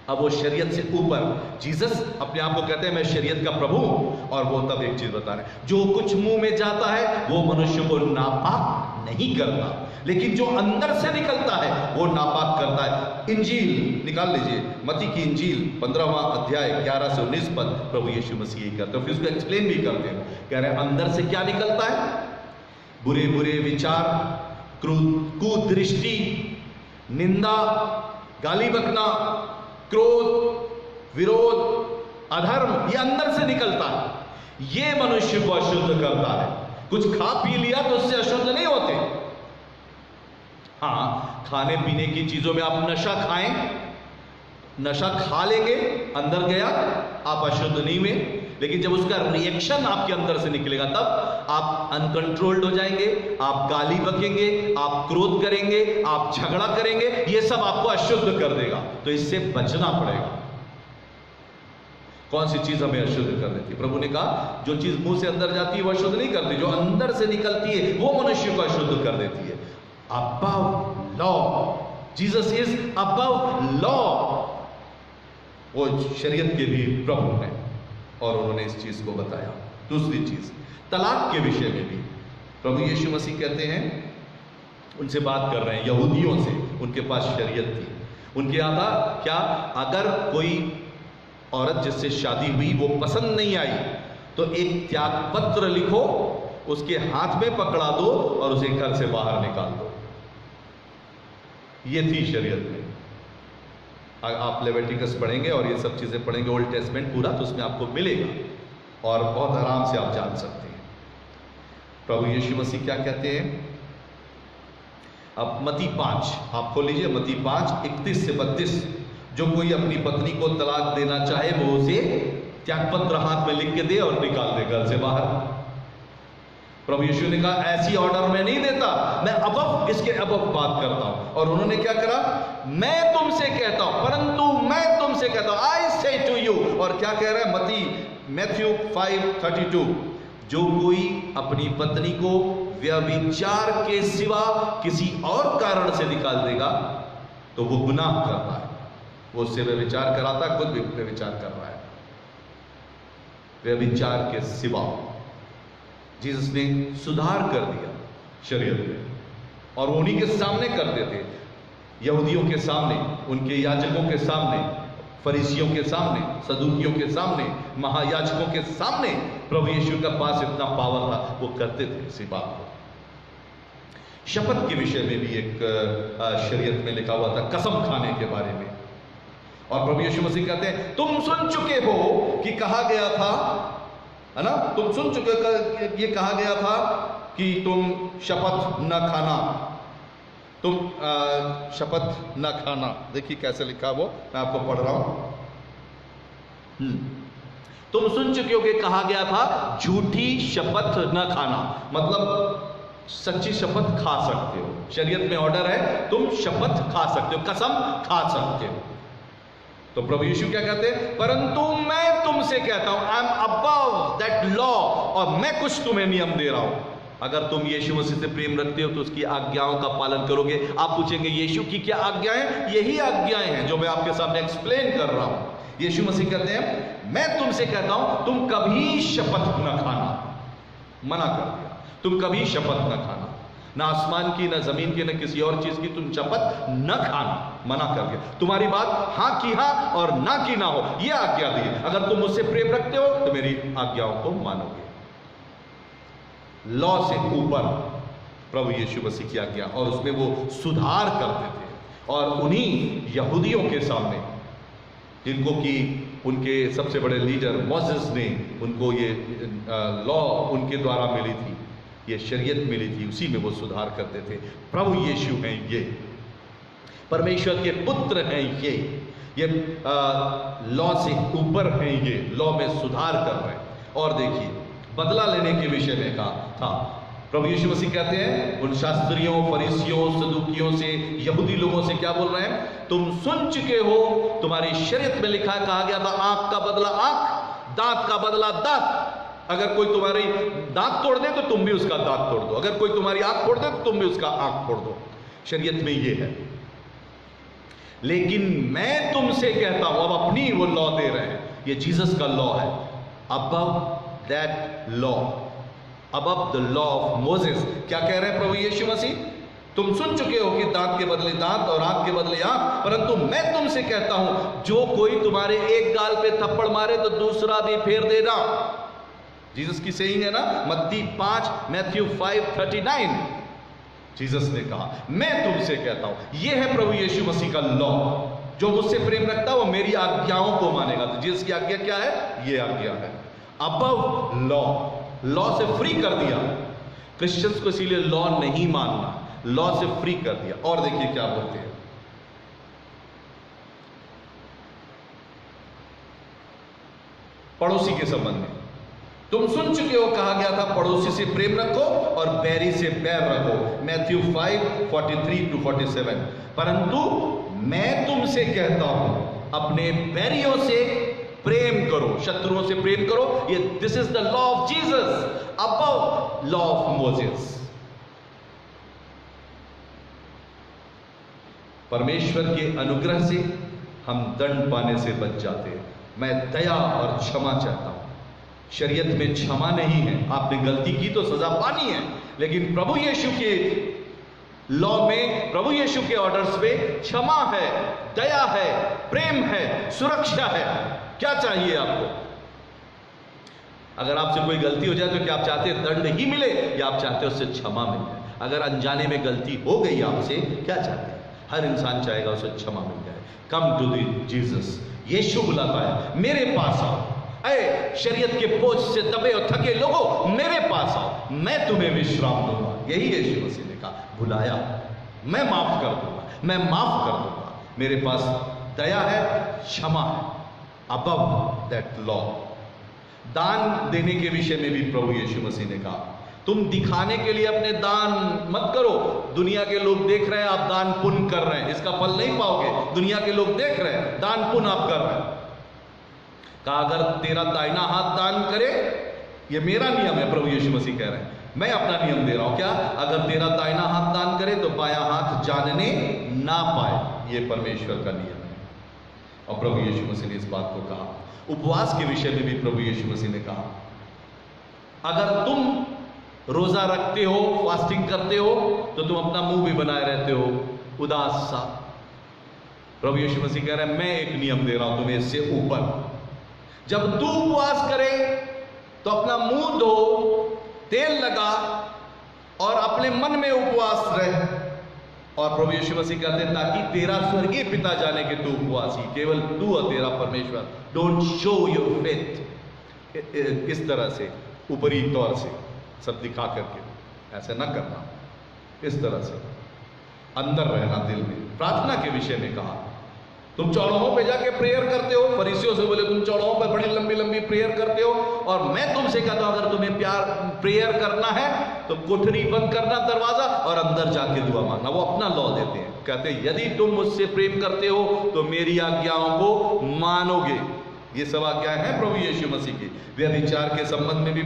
[SPEAKER 1] अब वो शरीयत से ऊपर, जीसस अपने आप को कहते हैं मैं शरीयत का प्रभु हूं, और वो तब एक चीज बता रहे हैं जो कुछ मुंह में जाता है वो मनुष्य को नापाक नहीं करता, लेकिन जो अंदर से निकलता है वो नापाक करता है। इंजील निकाल लीजिए, मत्ती की इंजील 15वां अध्याय 11 से 19 पद। प्रभु यीशु मसीह यही करते हैं, फिर उसको एक्सप्लेन भी करते हैं। कह रहे हैं अंदर से क्या निकलता है? बुरे बुरे विचार, कुदृष्टि, निंदा, गाली बकना, क्रोध, विरोध, अधर्म, ये अंदर से निकलता है। ये मनुष्य को अशुद्ध करता है। कुछ खा पी लिया तो उससे अशुद्ध नहीं होते। हाँ, खाने पीने की चीजों में आप नशा खाएं, नशा खा लेंगे, अंदर गया, आप अशुद्ध नहीं हुए। लेकिन जब उसका रिएक्शन आपके अंदर से निकलेगा तब आप अनकंट्रोल्ड हो जाएंगे, आप गाली बकेंगे, आप क्रोध करेंगे, आप झगड़ा करेंगे, ये सब आपको अशुद्ध कर देगा। तो इससे बचना पड़ेगा। कौन सी चीज हमें अशुद्ध कर देती है? प्रभु ने कहा जो चीज मुंह से अंदर जाती है वो अशुद्ध नहीं करती, जो अंदर से निकलती है वो मनुष्य को अशुद्ध कर देती है। Above law, Jesus is above law. वो शरीयत के भी प्रभु हैं और उन्होंने इस चीज को बताया। दूसरी चीज, तलाक के विषय में भी प्रभु यीशु मसीह कहते हैं, उनसे बात कर रहे हैं यहूदियों से, उनके पास शरीयत थी। उनके यहाँ था क्या, अगर कोई औरत जिससे शादी हुई वो पसंद नहीं आई तो एक त्याग पत्र लिखो, उसके हाथ में पकड़ा दो और उसे घर से बाहर निकाल दो। ये थी शरीयत में। आप लेविटिकस पढ़ेंगे और ये सब चीजें पढ़ेंगे, ओल्ड टेस्टमेंट पूरा, तो उसमें आपको मिलेगा और बहुत आराम से आप जान सकते हैं प्रभु यीशु मसीह क्या कहते हैं। अब मत्ती 5 आप खोल लीजिए, मत्ती 5 31 से 32। जो कोई अपनी पत्नी को तलाक देना चाहे वो उसे त्यागपत्र हाथ में लिख के दे और निकाल दे घर से बाहर। प्रभु यीशु ने कहा ऐसी ऑर्डर मैं नहीं देता, मैं अबव इसके अबव बात करता हूं। और उन्होंने क्या करा, मैं तुमसे कहता हूं, परंतु मैं तुमसे कहता हूं, आई से टू यू। और क्या कह रहा है मैथ्यू 5:32, जो कोई अपनी पत्नी को व्यभिचार के सिवा किसी और कारण से निकाल देगा तो वो गुनाह कर रहा है। वो उससे व्यभिचार कराता, खुद भी व्यभिचार कर रहा है। व्यभिचार के सिवा जीसस ने सुधार कर दिया शरीयत में, और वो उन्हीं के सामने करते थे, यहूदियों के सामने, उनके याजकों के सामने, फरीसियों के सामने, सदूकियों के सामने, महायाजकों के सामने। प्रभु यीशु का पास इतना पावर था, वो करते थे इसी बात को। शपथ के विषय में भी एक शरीयत में लिखा हुआ था, कसम खाने के बारे में। और प्रभु यीशु मसीह कहते हैं तुम सुन चुके हो कि कहा गया था, है ना, तुम सुन चुके हो, ये कहा गया था कि तुम शपथ न खाना, तुम शपथ न खाना। देखिए कैसे लिखा वो, मैं आपको पढ़ रहा हूं। तुम सुन चुके हो कि कहा गया था झूठी शपथ न खाना, मतलब सच्ची शपथ खा सकते हो। शरीयत में ऑर्डर है तुम शपथ खा सकते हो, कसम खा सकते हो। तो प्रभु यीशु क्या कहते हैं, परंतु मैं तुमसे कहता हूं, I am above that law, और मैं कुछ तुम्हें नियम दे रहा हूं। अगर तुम यीशु मसीह से प्रेम रखते हो तो उसकी आज्ञाओं का पालन करोगे। आप पूछेंगे यीशु की क्या आज्ञाएं? यही आज्ञाएं हैं जो मैं आपके सामने एक्सप्लेन कर रहा हूं। यीशु मसीह कहते हैं मैं तुमसे कहता हूं तुम कभी शपथ न खाना, मना कर दिया, तुम कभी शपथ न खाना, ना आसमान की, ना जमीन की, ना किसी और चीज की तुम शपथ न खाना, मना कर दिया। तुम्हारी बात हां की हां और ना की ना हो, यह आज्ञा दी। अगर तुम मुझसे प्रेम रखते हो तो मेरी आज्ञाओं को मानोगे। लॉ से ऊपर प्रभु यीशु मसीह की आज्ञा, और उसमें वो सुधार करते थे। और उन्हीं यहूदियों के सामने, जिनको कि उनके सबसे बड़े लीडर मोसेस ने उनको ये लॉ उनके द्वारा मिली थी, ये शरीयत मिली थी, उसी में वो सुधार करते थे। प्रभु यीशु हैं ये, परमेश्वर के पुत्र हैं ये लॉ से ऊपर हैं, ये लॉ में सुधार कर रहे हैं। और देखिए बदला लेने के विषय में कहा था, प्रभु यीशु मसीह कहते हैं उन शास्त्रियों, फरीसियों, सदूकियों से, यहूदी लोगों से क्या बोल रहे हैं, तुम सुन चुके हो, तुम्हारी शरीयत में लिखा, कहा गया था आंख का बदला आंख, दांत का बदला दांत। अगर कोई तुम्हारी दांत तोड़ दे तो तुम भी उसका दांत तोड़ दो, अगर कोई तुम्हारी आंख फोड़ दे तो तुम भी उसका आंख फोड़ दो। शरीयत में ये है। लेकिन मैं तुमसे कहता हूं, अब अपनी वो लॉ दे रहे हैं, ये जीसस का लॉ है, above that law, above the law of Moses. क्या कह रहे हैं प्रभु यीशु मसीह, तुम सुन चुके हो कि दांत के बदले दांत और आंख के बदले आंख, परंतु मैं तुमसे कहता हूं जो कोई तुम्हारे एक गाल पे थप्पड़ मारे तो दूसरा भी फेर देना। जीसस की सेइंग है ना, मत्ती 5 मैथ्यू 5:39। जीसस ने कहा मैं तुमसे कहता हूं, यह है प्रभु यीशु मसीह का लॉ, जो मुझसे प्रेम रखता है वो मेरी आज्ञाओं को मानेगा। तो जीसस की आज्ञा क्या है? ये आज्ञा है अबव लॉ, लॉ से फ्री कर दिया क्रिश्चियंस को, इसीलिए लॉ नहीं मानना, लॉ से फ्री कर दिया। और देखिए क्या बोलते हैं, पड़ोसी के संबंध में, तुम सुन चुके हो कहा गया था पड़ोसी से प्रेम रखो और बैरी से बैर रखो, मैथ्यू 5:43-47। परंतु मैं तुमसे कहता हूं अपने बैरियों से प्रेम करो, शत्रुओं से प्रेम करो। ये this is the law of Jesus above law of Moses. परमेश्वर के अनुग्रह से हम दंड पाने से बच जाते हैं। मैं दया और क्षमा चाहता हूं। शरीयत में क्षमा नहीं है, आपने गलती की तो सजा पानी है, लेकिन प्रभु यीशु के लॉ में, प्रभु यीशु के ऑर्डर्स में क्षमा है, दया है, प्रेम है, सुरक्षा है। क्या चाहिए आपको? अगर आपसे कोई गलती हो जाए तो क्या आप चाहते हैं दंड ही मिले या आप चाहते हैं उससे क्षमा मिल जाए? अगर अनजाने में गलती हो गई आपसे, क्या चाहते हैं? हर इंसान चाहेगा उसे क्षमा मिल जाए। कम टू दी जीसस, यीशु बुलाता है मेरे पास आओ, अरे शरीयत के बोझ से दबे और थके लोगों मेरे पास आओ, मैं तुम्हें विश्राम दूंगा। यही यीशु मसीह ने कहा, बुलाया, मैं माफ कर दूंगा, मैं माफ कर दूंगा। मेरे पास दया है, क्षमा है, अबव दैट लॉ। दान देने के विषय में भी प्रभु यीशु मसीह ने कहा, तुम दिखाने के लिए अपने दान मत करो। दुनिया के लोग देख रहे हैं आप दान पुण्य कर रहे हैं, इसका फल नहीं पाओगे। दुनिया के लोग देख रहे हैं, दान पुण्य आप कर रहे हैं। कहा अगर तेरा दाहिना हाथ दान करे, ये मेरा नियम है, प्रभु यीशु मसीह कह रहे हैं, मैं अपना नियम दे रहा हूं। क्या? अगर तेरा दाहिना हाथ दान करे तो बायां हाथ जानने ना पाए। ये परमेश्वर का नियम है। और प्रभु यीशु मसीह ने इस बात को कहा। उपवास के विषय में भी प्रभु यीशु मसीह ने कहा, अगर तुम रोजा रखते हो, फास्टिंग करते हो, तो तुम अपना मुंह भी बनाए रहते हो उदास सा। प्रभु यीशु मसीह कह रहे हैं मैं एक नियम दे रहा हूं तुम्हें इससे ऊपर। जब तू उपवास करे तो अपना मुंह धो, तेल लगा और अपने मन में उपवास रहे। और प्रभु यीशु मसीह कहते हैं ताकि तेरा स्वर्गीय पिता जाने के तू उपवासी, केवल तू और तेरा परमेश्वर। डोंट शो योर फेथ इस तरह से, ऊपरी तौर से सब दिखा करके, ऐसे ना करना। इस तरह से अंदर रहना दिल में। प्रार्थना के विषय में कहा, तुम चौराहों पे जाके प्रेयर करते हो। फरीसियों से बोले तुम चौराहों पे बड़ी लंबी लंबी प्रेयर करते हो, और मैं तुमसे कहता हूं अगर तुम्हें प्रेयर करना है तो कोठरी बंद करना दरवाजा और अंदर जाके दुआ मांगना। वो अपना लॉ देते हैं, कहते हैं यदि तुम मुझसे प्रेम करते हो तो मेरी आज्ञाओं को मानोगे। ये सब आज्ञाएं हैं प्रभु यीशु मसीह की। व्यभिचार के संबंध में भी,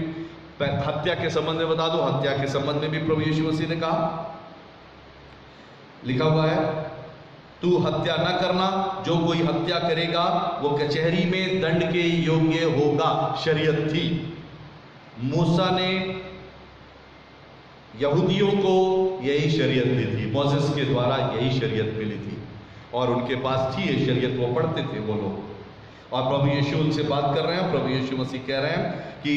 [SPEAKER 1] हत्या के संबंध में बता दो, हत्या के संबंध में भी प्रभु यीशु मसीह ने कहा, लिखा हुआ है तू हत्या न करना, जो कोई हत्या करेगा वो कचहरी में दंड के योग्य होगा। शरीयत थी। मूसा ने यहूदियों को यही शरीयत दी थी, मोसेस के द्वारा यही शरीयत मिली थी, और उनके पास थी ये शरीयत, वो पढ़ते थे वो लोग। और प्रभु यीशु उनसे बात कर रहे हैं। प्रभु यीशु मसीह कह रहे हैं कि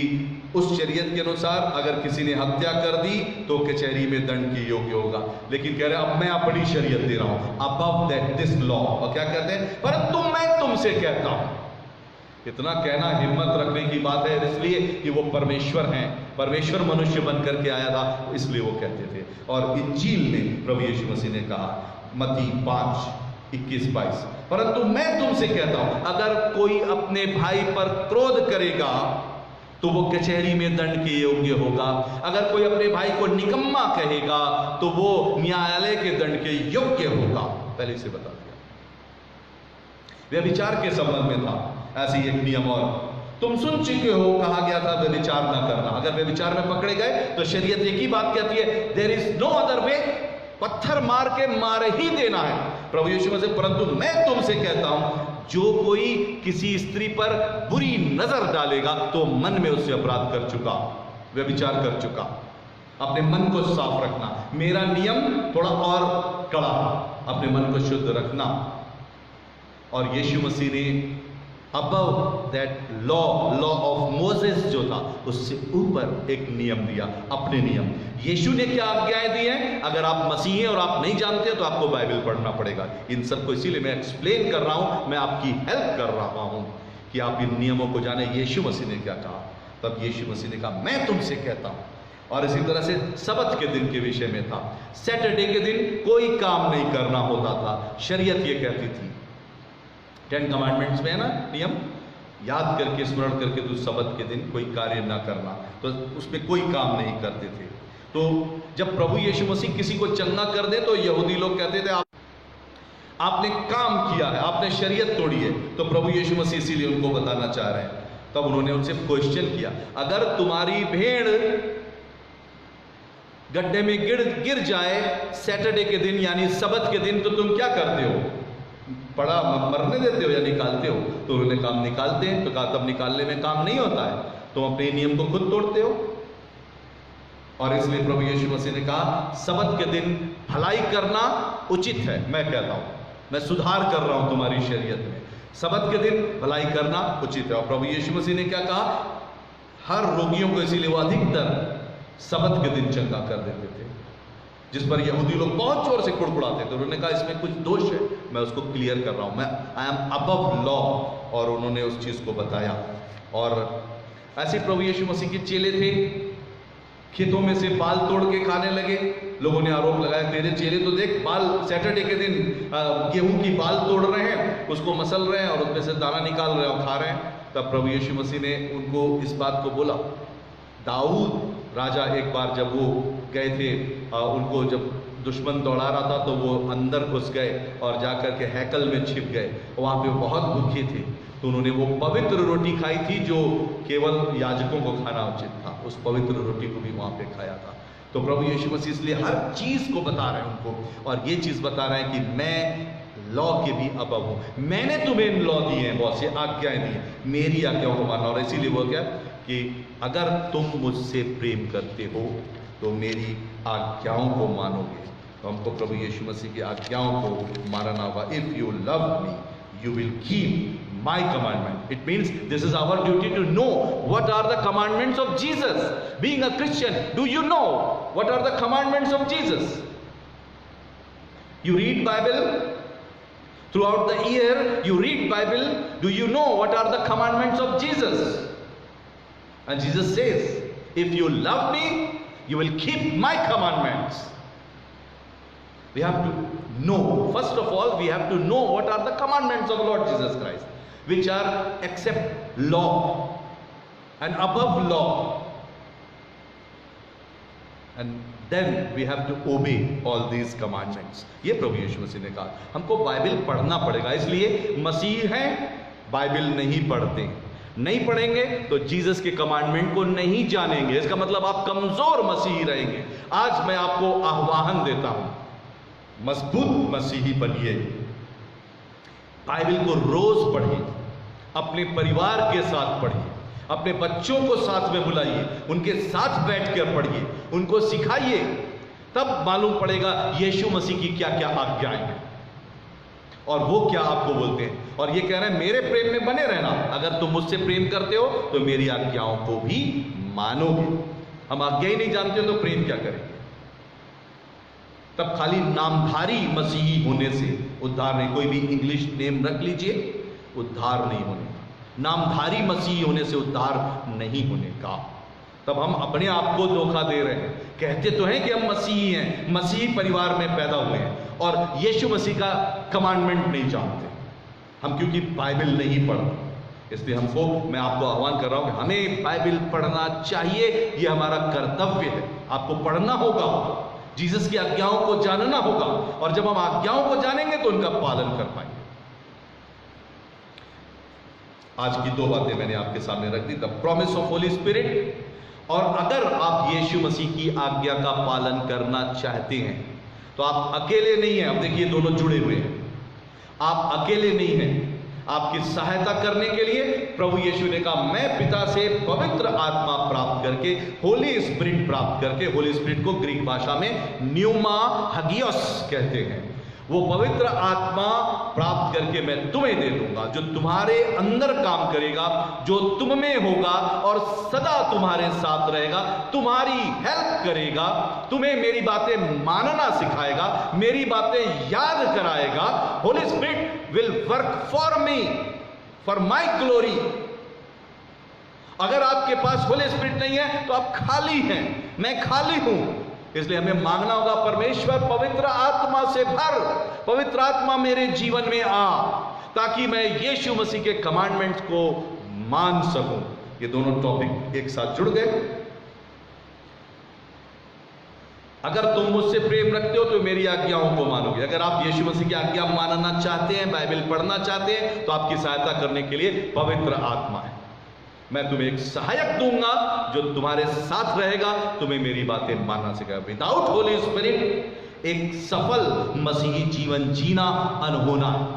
[SPEAKER 1] उस शरीयत के अनुसार अगर किसी ने हत्या कर दी तो कचहरी में दंड के योग्य होगा। लेकिन कह रहे हैं अब मैं अपनी शरीयत दे रहा हूं, अबव दैट दिस लॉ। और क्या कहते हैं? परंतु मैं तुमसे कहता हूं। इतना कहना हिम्मत रखने की बात है, इसलिए कि वो परमेश्वर हैं, परमेश्वर मनुष्य बन करके आया था, इसलिए वो कहते थे। और इंजील में प्रभु यीशु मसीह ने कहा, मत्ती 5:21-22, परंतु मैं तुमसे कहता हूं अगर कोई अपने भाई पर क्रोध करेगा तो वो कचहरी में दंड के योग्य होगा। अगर कोई अपने भाई को निकम्मा कहेगा तो वो न्यायालय के दंड के योग्य होगा। पहले से बता दिया। व्यभिचार के संबंध में था ऐसी एक नियम, और तुम सुन चुके हो कहा गया था व्यभिचार ना करना। अगर व्यभिचार में पकड़े गए तो शरीयत एक ही बात कहती है, there is no other way, पत्थर मार के मार ही देना है। प्रभु यीशु मसीह, परंतु मैं तुमसे कहता हूं जो कोई किसी स्त्री पर बुरी नजर डालेगा तो मन में उससे अपराध कर चुका, व्यभिचार कर चुका। अपने मन को साफ रखना। मेरा नियम थोड़ा और कड़ा, अपने मन को शुद्ध रखना। और यीशु मसीह ने above that law of Moses जो था उससे ऊपर एक नियम दिया, अपने नियम। यीशु ने क्या आज्ञाएं दी हैं? अगर आप मसीह हैं और आप नहीं जानते तो आपको बाइबल पढ़ना पड़ेगा। इन सबको इसीलिए मैं एक्सप्लेन कर रहा हूं, मैं आपकी हेल्प कर रहा हूं कि आप इन नियमों को जाने। यीशु मसीह ने क्या कहा? तब यीशु मसीह ने कहा मैं तुमसे कहता हूं। और इसी तरह से सबत के दिन के विषय में था। सैटरडे के दिन कोई काम नहीं करना होता था। शरीयत ये कहती थी, 10 कमांडमेंट्स में है ना नियम, याद करके स्मरण करके तू सबत के दिन कोई कार्य ना करना, तो उसमें कोई काम नहीं करते थे। तो जब प्रभु यीशु मसीह किसी को चंगा कर दे तो यहूदी लोग कहते थे आपने काम किया है, आपने शरीयत तोड़ी है। तो प्रभु यीशु मसीह इसीलिए उनको बताना चाह रहे हैं। तब उन्होंने उनसे क्वेश्चन किया, अगर तुम्हारी भेड़ गड्ढे में गिर जाए सैटरडे के दिन यानी सबत के दिन, तो तुम क्या करते हो? पड़ा मरने देते हो या निकालते हो? तो उन्होंने काम निकालते हैं। तो कहा तब निकालने में काम नहीं होता है, तुम अपने नियम को खुद तोड़ते हो। और इसलिए प्रभु यीशु मसीह ने कहा सबत के दिन भलाई करना उचित है। मैं कहता हूं, मैं सुधार कर रहा हूं तुम्हारी शरीयत में, सबत के दिन भलाई करना उचित है। और प्रभु यीशु मसीह ने क्या कहा? हर रोगियों को, इसीलिए वो अधिकतर सबत के दिन चंगा कर देते थे, जिस पर यहूदी लोग बहुत जोर से कुड़कुड़ाते थे। उन्होंने कहा इसमें कुछ दोष है, मैं उसको क्लियर कर रहा हूं, मैं आई एम अबव लॉ। और उन्होंने उस चीज को बताया। और ऐसे प्रभु यीशु मसीह के चेले थे, खेतों में से बाल तोड़ के खाने लगे। लोगों ने आरोप लगाया तेरे चेले तो देख बाल सैटरडे के दिन गेहूं की बाल तोड़ रहे हैं, उसको मसल रहे हैं और उसमें से दाना निकाल रहे हैं और खा रहे हैं। तब प्रभु यीशु मसीह ने उनको इस बात को बोला, दाऊद राजा एक बार जब वो गए थे, उनको जब दुश्मन दौड़ा रहा था तो वो अंदर घुस गए और जाकर के हैकल में छिप गए। वहाँ पे बहुत भूखे थे, तो उन्होंने वो पवित्र रोटी खाई थी जो केवल याजकों को खाना उचित था। उस पवित्र रोटी को भी वहाँ पे खाया था। तो प्रभु यीशु मसीह इसलिए हर चीज़ को बता रहे हैं उनको, और ये चीज़ बता रहे हैं कि मैं लॉ के भी अबव हूँ। मैंने तुम्हें लॉ दिए हैं, बहुत सी आज्ञाएं दी हैं, मेरी आज्ञाओं को मानना। और इसीलिए वो क्या कि अगर तुम मुझसे प्रेम करते हो तो मेरी आज्ञाओं को मानोगे। तो हमको प्रभु यीशु मसीह की आज्ञाओं को मानना होगा। If you love me you will keep my commandment. It means this is our duty to know what are the commandments of Jesus. Being a Christian, do you know what are the commandments of Jesus? You read Bible throughout the year, you read Bible, do you know what are the commandments of Jesus? And Jesus says, if you love me you will keep my commandments. We have to know, first of all we have to know what are the commandments of Lord Jesus Christ, which are except law and above law, and then we have to obey all these commandments. ये प्रभु यीशु मसीह ने कहा हमको Bible पढ़ना पड़ेगा। इसलिए मसीह हैं, Bible नहीं पढ़ते, नहीं पढ़ेंगे तो जीसस के कमांडमेंट को नहीं जानेंगे। इसका मतलब आप कमजोर मसीही रहेंगे। आज मैं आपको आह्वान देता हूं, मजबूत मसीही बनिए, बाइबल को रोज पढ़िए, अपने परिवार के साथ पढ़िए, अपने बच्चों को साथ में बुलाइए, उनके साथ बैठकर पढ़िए, उनको सिखाइए, तब मालूम पड़ेगा यीशु मसीह की क्या क्या आज्ञाएं हैं और वो क्या आपको बोलते हैं। और ये कह रहे हैं मेरे प्रेम में बने रहना, अगर तुम मुझसे प्रेम करते हो तो मेरी आज्ञाओं को भी मानोगे। हम आज्ञा ही नहीं जानते हो तो प्रेम क्या करेंगे। तब खाली नामधारी मसीही होने से उद्धार नहीं। कोई भी इंग्लिश नेम रख लीजिए, उद्धार नहीं होने का। नामधारी मसीही होने से उद्धार नहीं होने का। तब हम अपने आप को धोखा दे रहे हैं। कहते तो हैं कि हम मसीही हैं, मसीही परिवार में पैदा हुए हैं, और यीशु मसीह का कमांडमेंट नहीं जानते हम, क्योंकि बाइबल नहीं पढ़ते। इसलिए मैं आपको आह्वान कर रहा हूं कि हमें बाइबल पढ़ना चाहिए, यह हमारा कर्तव्य है। आपको पढ़ना होगा, जीसस की आज्ञाओं को जानना होगा, और जब हम आज्ञाओं को जानेंगे तो उनका पालन कर पाएंगे। आज की दो बातें मैंने आपके सामने रख दी, the promise of Holi Spirit, और अगर आप यीशु मसीह की आज्ञा का पालन करना चाहते हैं तो आप अकेले नहीं हैं। अब देखिए दोनों जुड़े हुए हैं, आप अकेले नहीं हैं। आपकी सहायता करने के लिए प्रभु यीशु ने कहा मैं पिता से पवित्र आत्मा प्राप्त करके, होली स्पिरिट प्राप्त करके, होली स्पिरिट को ग्रीक भाषा में न्यूमा हगियोस कहते हैं, वो पवित्र आत्मा प्राप्त करके मैं तुम्हें दे दूंगा, जो तुम्हारे अंदर काम करेगा, जो तुम में होगा और सदा तुम्हारे साथ रहेगा, तुम्हारी हेल्प करेगा, तुम्हें मेरी बातें मानना सिखाएगा, मेरी बातें याद कराएगा। Holi spirit will work for me, for my glory. अगर आपके पास होली स्पिरिट नहीं है तो आप खाली हैं, मैं खाली हूं। इसलिए हमें मांगना होगा परमेश्वर पवित्र आत्मा से भर, पवित्र आत्मा मेरे जीवन में आ, ताकि मैं यीशु मसीह के कमांडमेंट्स को मान सकूं। ये दोनों टॉपिक एक साथ जुड़ गए। अगर तुम मुझसे प्रेम रखते हो तो मेरी आज्ञाओं को मानोगे। अगर आप यीशु मसीह की आज्ञा मानना चाहते हैं, बाइबल पढ़ना चाहते हैं, तो आपकी सहायता करने के लिए पवित्र आत्मा है। मैं तुम्हें एक सहायक दूंगा जो तुम्हारे साथ रहेगा, तुम्हें मेरी बातें मानना सिखाएगा। विदाउट होली स्पिरिट एक सफल मसीही जीवन जीना अनहोना है।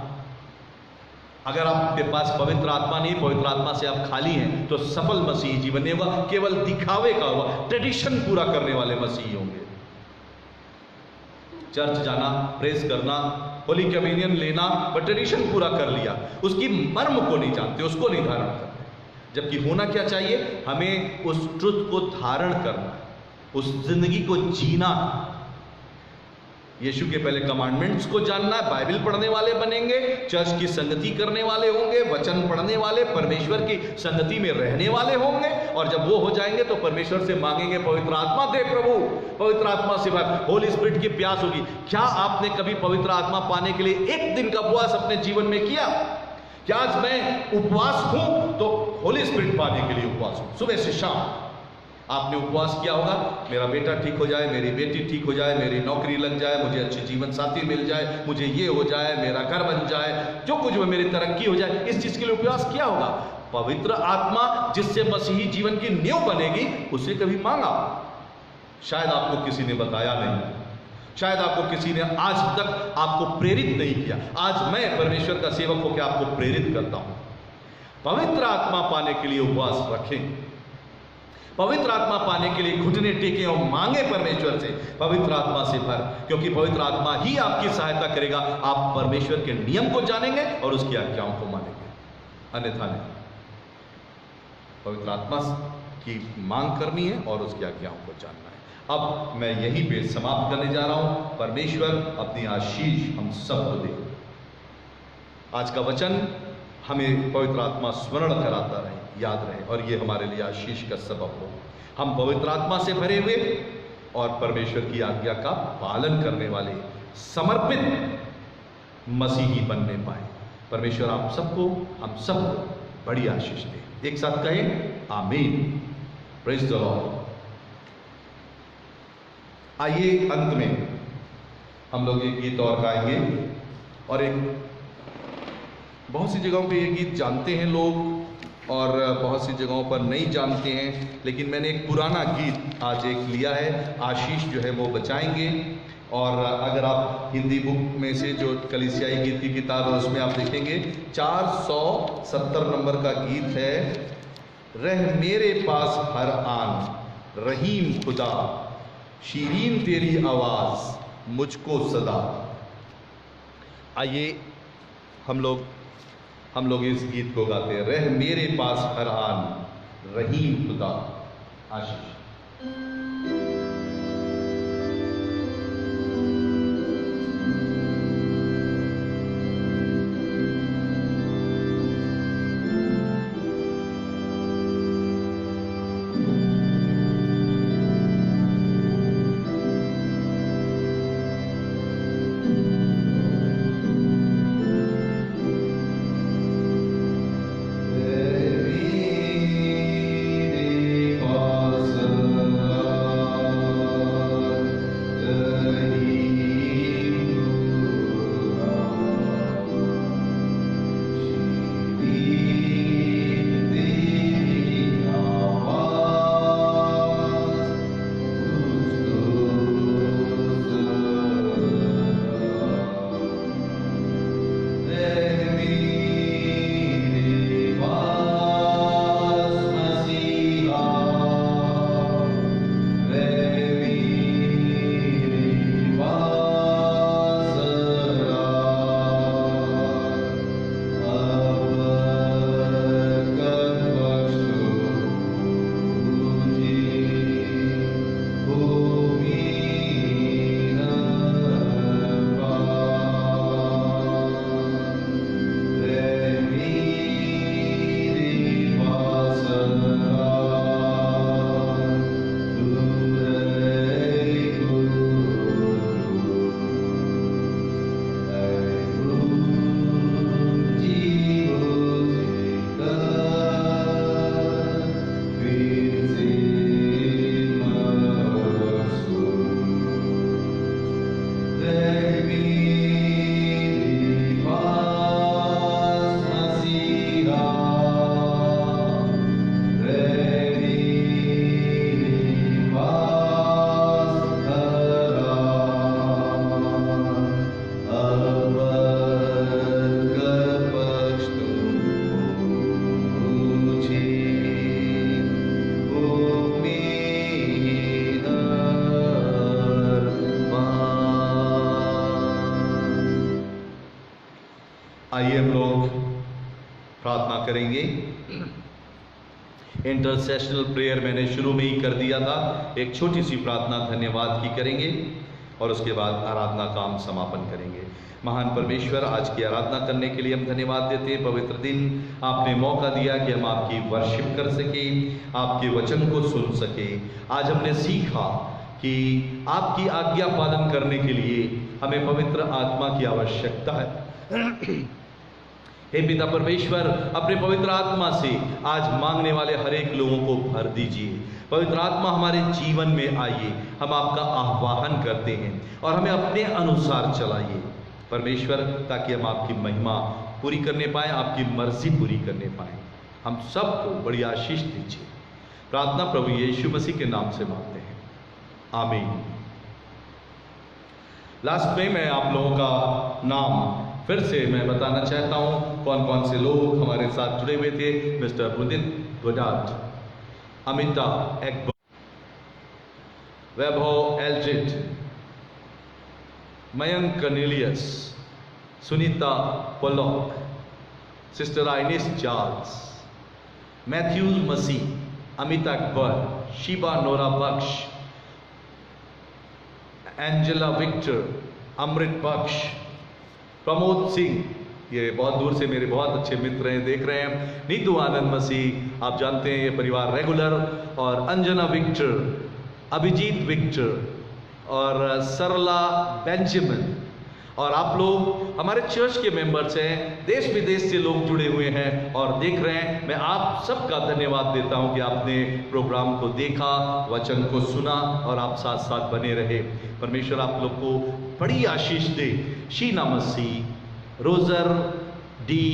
[SPEAKER 1] अगर आपके पास पवित्र आत्मा नहीं, पवित्र आत्मा से आप खाली हैं, तो सफल मसीही जीवन नहीं होगा, केवल दिखावे का होगा, ट्रेडिशन पूरा करने वाले मसीही होंगे। चर्च जाना, प्रेस करना, होली कम्युनियन लेना, बट ट्रेडिशन पूरा कर लिया, उसकी मर्म को नहीं जानते, उसको नहीं धारण करते। जबकि होना क्या चाहिए, हमें उस ट्रुथ को धारण करना है, उस जिंदगी को जीना। यीशु के पहले कमांडमेंट्स को जानना है, बाइबल पढ़ने वाले बनेंगे, चर्च की संगति करने वाले होंगे, वचन पढ़ने वाले, परमेश्वर की संगति में रहने वाले होंगे, और जब वो हो जाएंगे तो परमेश्वर से मांगेंगे पवित्र आत्मा दे प्रभु, पवित्र आत्मा से भर। होली स्पिरिट की प्यास होगी। क्या आपने कभी पवित्र आत्मा पाने के लिए एक दिन का उपवास अपने जीवन में किया? क्या आज मैं उपवास हूं तो होली स्पिरिट पाने के लिए उपवास हूं, सुबह से शाम। आपने उपवास किया होगा, मेरा बेटा ठीक हो जाए, मेरी बेटी ठीक हो जाए, मेरी नौकरी लग जाए, मुझे अच्छे जीवन साथी मिल जाए, मुझे ये हो जाए, मेरा घर बन जाए, जो कुछ भी मेरी तरक्की हो जाए, इस चीज के लिए उपवास किया होगा। पवित्र आत्मा जिससे मसीही जीवन की नींव बनेगी, उसे कभी मांगा? शायद आपको किसी ने बताया नहीं, शायद आपको किसी ने आज तक आपको प्रेरित नहीं किया। आज मैं परमेश्वर का सेवक होकर आपको प्रेरित करता हूं, पवित्र आत्मा पाने के लिए उपवास रखें, पवित्र आत्मा पाने के लिए घुटने टेकें और मांगे परमेश्वर से, पवित्र आत्मा से भर, क्योंकि पवित्र आत्मा ही आपकी सहायता करेगा। आप परमेश्वर के नियम को जानेंगे और उसकी आज्ञाओं को मानेंगे, अन्यथा नहीं। पवित्र आत्मा की मांग करनी है और उसकी आज्ञाओं को जानना है। अब मैं यहीं पे समाप्त करने जा रहा हूं। परमेश्वर अपनी आशीष हम सबको दे। आज का वचन हमें पवित्र आत्मा स्मरण कराता रहे, याद रहे, और ये हमारे लिए आशीष का सबब हो। हम पवित्र आत्मा से भरे हुए और परमेश्वर की आज्ञा का पालन करने वाले समर्पित मसीही बनने पाए। परमेश्वर आप सबको, हम सबको बड़ी आशीष दे। एक साथ कहें आमीन। Praise the Lord. आइए अंत में हम लोग एक गीत और गाएंगे, और एक बहुत सी जगहों पे ये गीत जानते हैं लोग और बहुत सी जगहों पर नहीं जानते हैं, लेकिन मैंने एक पुराना गीत आज एक लिया है। आशीष जो है वो बचाएंगे, और अगर आप हिंदी बुक में से जो कलीसियाई गीत की किताब है उसमें आप देखेंगे 470 नंबर का गीत है, रह मेरे पास हर आन रहीम खुदा, शीरीन तेरी आवाज मुझको सदा। आइए हम लोग इस गीत को गाते हैं। रह मेरे पास हर आन रहीम खुदा। आशीष। आइए हम लोग प्रार्थना करेंगे। इंटरसेशनल प्रेयर मैंने शुरू में ही कर दिया था। एक छोटी सी प्रार्थना धन्यवाद की करेंगे और उसके बाद आराधना का हम समापन करेंगे। महान परमेश्वर, आज की आराधना करने के लिए हम धन्यवाद देते हैं। पवित्र दिन आपने मौका दिया कि हम आपकी वर्शिप कर सके, आपके वचन को सुन सके। आज हमने सीखा कि आपकी आज्ञा पालन करने के लिए हमें पवित्र आत्मा की आवश्यकता है। हे पिता परमेश्वर, अपने पवित्र आत्मा से आज मांगने वाले हर एक लोगों को भर दीजिए। पवित्र आत्मा हमारे जीवन में आइए, हम आपका आह्वान करते हैं और हमें अपने अनुसार चलाइए परमेश्वर, ताकि हम आपकी महिमा पूरी करने पाएं, आपकी मर्जी पूरी करने पाएं। हम सबको बड़ी आशीष दीजिए। प्रार्थना प्रभु यीशु मसीह के नाम से मांगते हैं, आमीन। लास्ट में मैं आप लोगों का नाम फिर से मैं बताना चाहता हूं, कौन कौन से लोग हमारे साथ जुड़े हुए थे। मिस्टर मुदित गोडार्ड, अमिता एक्बर, वैभव एल्जिट, Mayank Cornelius, Sunita Pollock, sister आइनिस Charles, Matthews Masih, Amita Akbar, Sheeba Nora Bakhsh, Angela Victor, Amrit Bakhsh, Pramod Singh, ये बहुत दूर से मेरे बहुत अच्छे मित्र हैं, देख रहे हैं। नीतू आनंद मसीह, आप जानते हैं ये परिवार रेगुलर, और अंजना विक्टर, अभिजीत विक्टर और सरला बेंजामिन, और आप लोग हमारे चर्च के मेंबर्स हैं, देश विदेश से लोग जुड़े हुए हैं और देख रहे हैं। मैं आप सबका धन्यवाद देता हूं कि आपने प्रोग्राम को देखा, वचन को सुना और आप साथ साथ बने रहे। परमेश्वर आप लोग को बड़ी आशीष दे। शीना मसीह, रोजर डी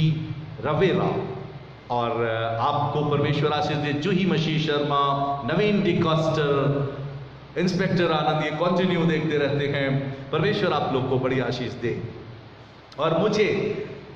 [SPEAKER 1] रवेरा, और आपको परमेश्वर आशीष दे। जूही मसीह शर्मा, नवीन डिकॉस्टर, इंस्पेक्टर आनंद, ये कंटिन्यू देखते रहते हैं। परमेश्वर आप लोग को बड़ी आशीष दे। और मुझे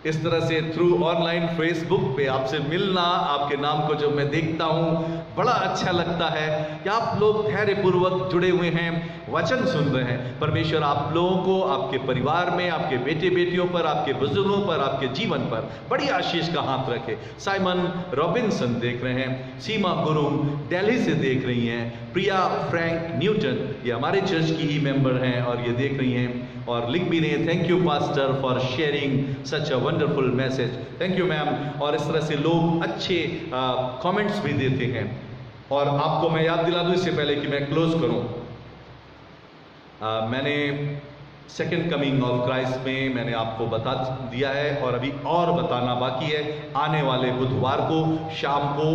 [SPEAKER 1] इस तरह से थ्रू ऑनलाइन फेसबुक पे आपसे मिलना, आपके नाम को जब मैं देखता हूँ बड़ा अच्छा लगता है कि आप लोग धैर्यपूर्वक जुड़े हुए हैं, वचन सुन रहे हैं। परमेश्वर आप लोगों को आपके परिवार में, आपके बेटे बेटियों पर, आपके बुजुर्गों पर, आपके जीवन पर बड़ी आशीष का हाथ रखे। साइमन रॉबिन्सन देख रहे हैं, सीमा गुरुम दिल्ली से देख रही हैं, प्रिया फ्रैंक न्यूटन, ये हमारे चर्च की ही मेंबर हैं और ये देख रही हैं और लिख भी रही हैं, thank you pastor for sharing such a wonderful message. Thank you ma'am. और इस तरह से लोग अच्छे कमेंट्स भी देते हैं। और आपको मैं याद दिला दूं इससे पहले कि मैं क्लोज करूं, मैंने सेकेंड कमिंग ऑफ क्राइस्ट में मैंने आपको बता दिया है और अभी और बताना बाकी है। आने वाले बुधवार को शाम को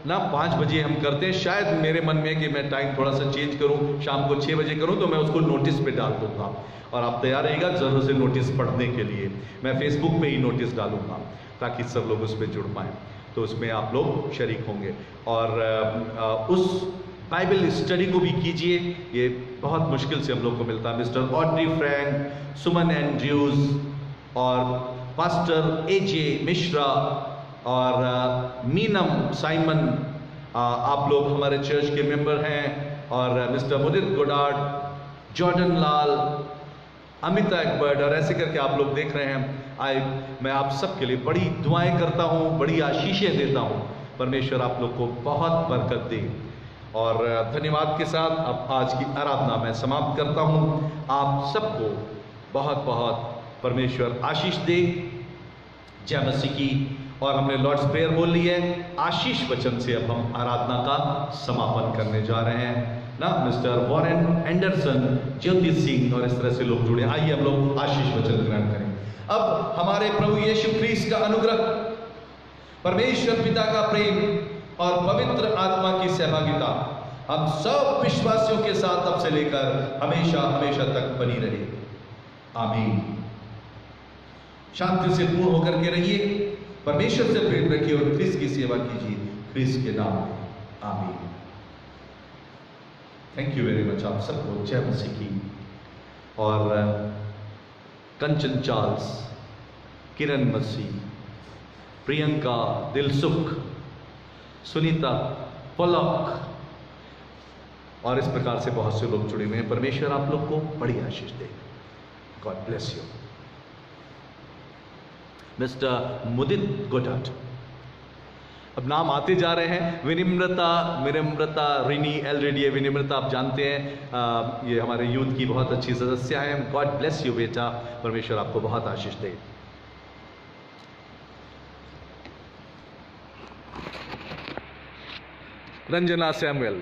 [SPEAKER 1] ना 5 बजे हम करते हैं। शायद मेरे मन में कि मैं टाइम थोड़ा सा चेंज करूं, शाम को 6 बजे करूं, तो मैं उसको नोटिस पे डाल दूंगा और आप तैयार रहिएगा जरूर से नोटिस पढ़ने के लिए। मैं फेसबुक पे ही नोटिस डालूंगा ताकि सब लोग उस पर जुड़ पाएँ, तो उसमें आप लोग शरीक होंगे। और उस बाइबल स्टडी को भी कीजिए, ये बहुत मुश्किल से हम लोग को मिलता है। मिस्टर ऑड्री फ्रैंक, सुमन एंड्रयूज और पास्टर एजे मिश्रा और मीनम साइमन, आप लोग हमारे चर्च के मेंबर हैं। और मिस्टर मुदित गोडार्ड, जॉर्डन लाल, अमिता अकबर, और ऐसे करके आप लोग देख रहे हैं। मैं आप सबके लिए बड़ी दुआएं करता हूँ, बड़ी आशीषें देता हूँ। परमेश्वर आप लोग को बहुत बरकत दे। और धन्यवाद के साथ अब आज की आराधना मैं समाप्त करता हूँ। आप सबको बहुत बहुत परमेश्वर आशीष दे। जय मसीह की। और हमने लॉर्ड्स प्रेयर बोल ली है, आशीष वचन से अब हम आराधना का समापन करने जा रहे हैं ना। Mister Warren Anderson, Jyoti Singh और इस तरह से लोग जुड़े। आइए हम लोग आशीष वचन ग्रहण करें। अब हमारे प्रभु यीशु ख्रीस्त का अनुग्रह, परमेश्वर पिता का प्रेम और पवित्र आत्मा की सहभागिता हम सब विश्वासियों के साथ अब से लेकर हमेशा हमेशा तक बनी रहे। आमीन। शांति से पूर्ण होकर के रहिए, परमेश्वर से प्रेम रखिए और ख्रीस्त की सेवा कीजिए, ख्रीस्त के नाम में। आमीन। थैंक यू वेरी मच आप सबको। जय मसीह की। और कंचन चार्ल्स, किरण मसीह, प्रियंका दिलसुख, सुनीता पलक और इस प्रकार से बहुत से लोग जुड़े हुए हैं। परमेश्वर आप लोग को बड़ी आशीष दे। God bless you. Mr Mudit Goddard, अब नाम आते जा रहे हैं। विनिम्रता रिनी एलरेडी, विनिम्रता आप जानते हैं, ये हमारे यूथ की बहुत अच्छी सदस्य हैं। गॉड ब्लेस यू बेटा, परमेश्वर आपको बहुत आशीष दे। रंजना सैमुअल,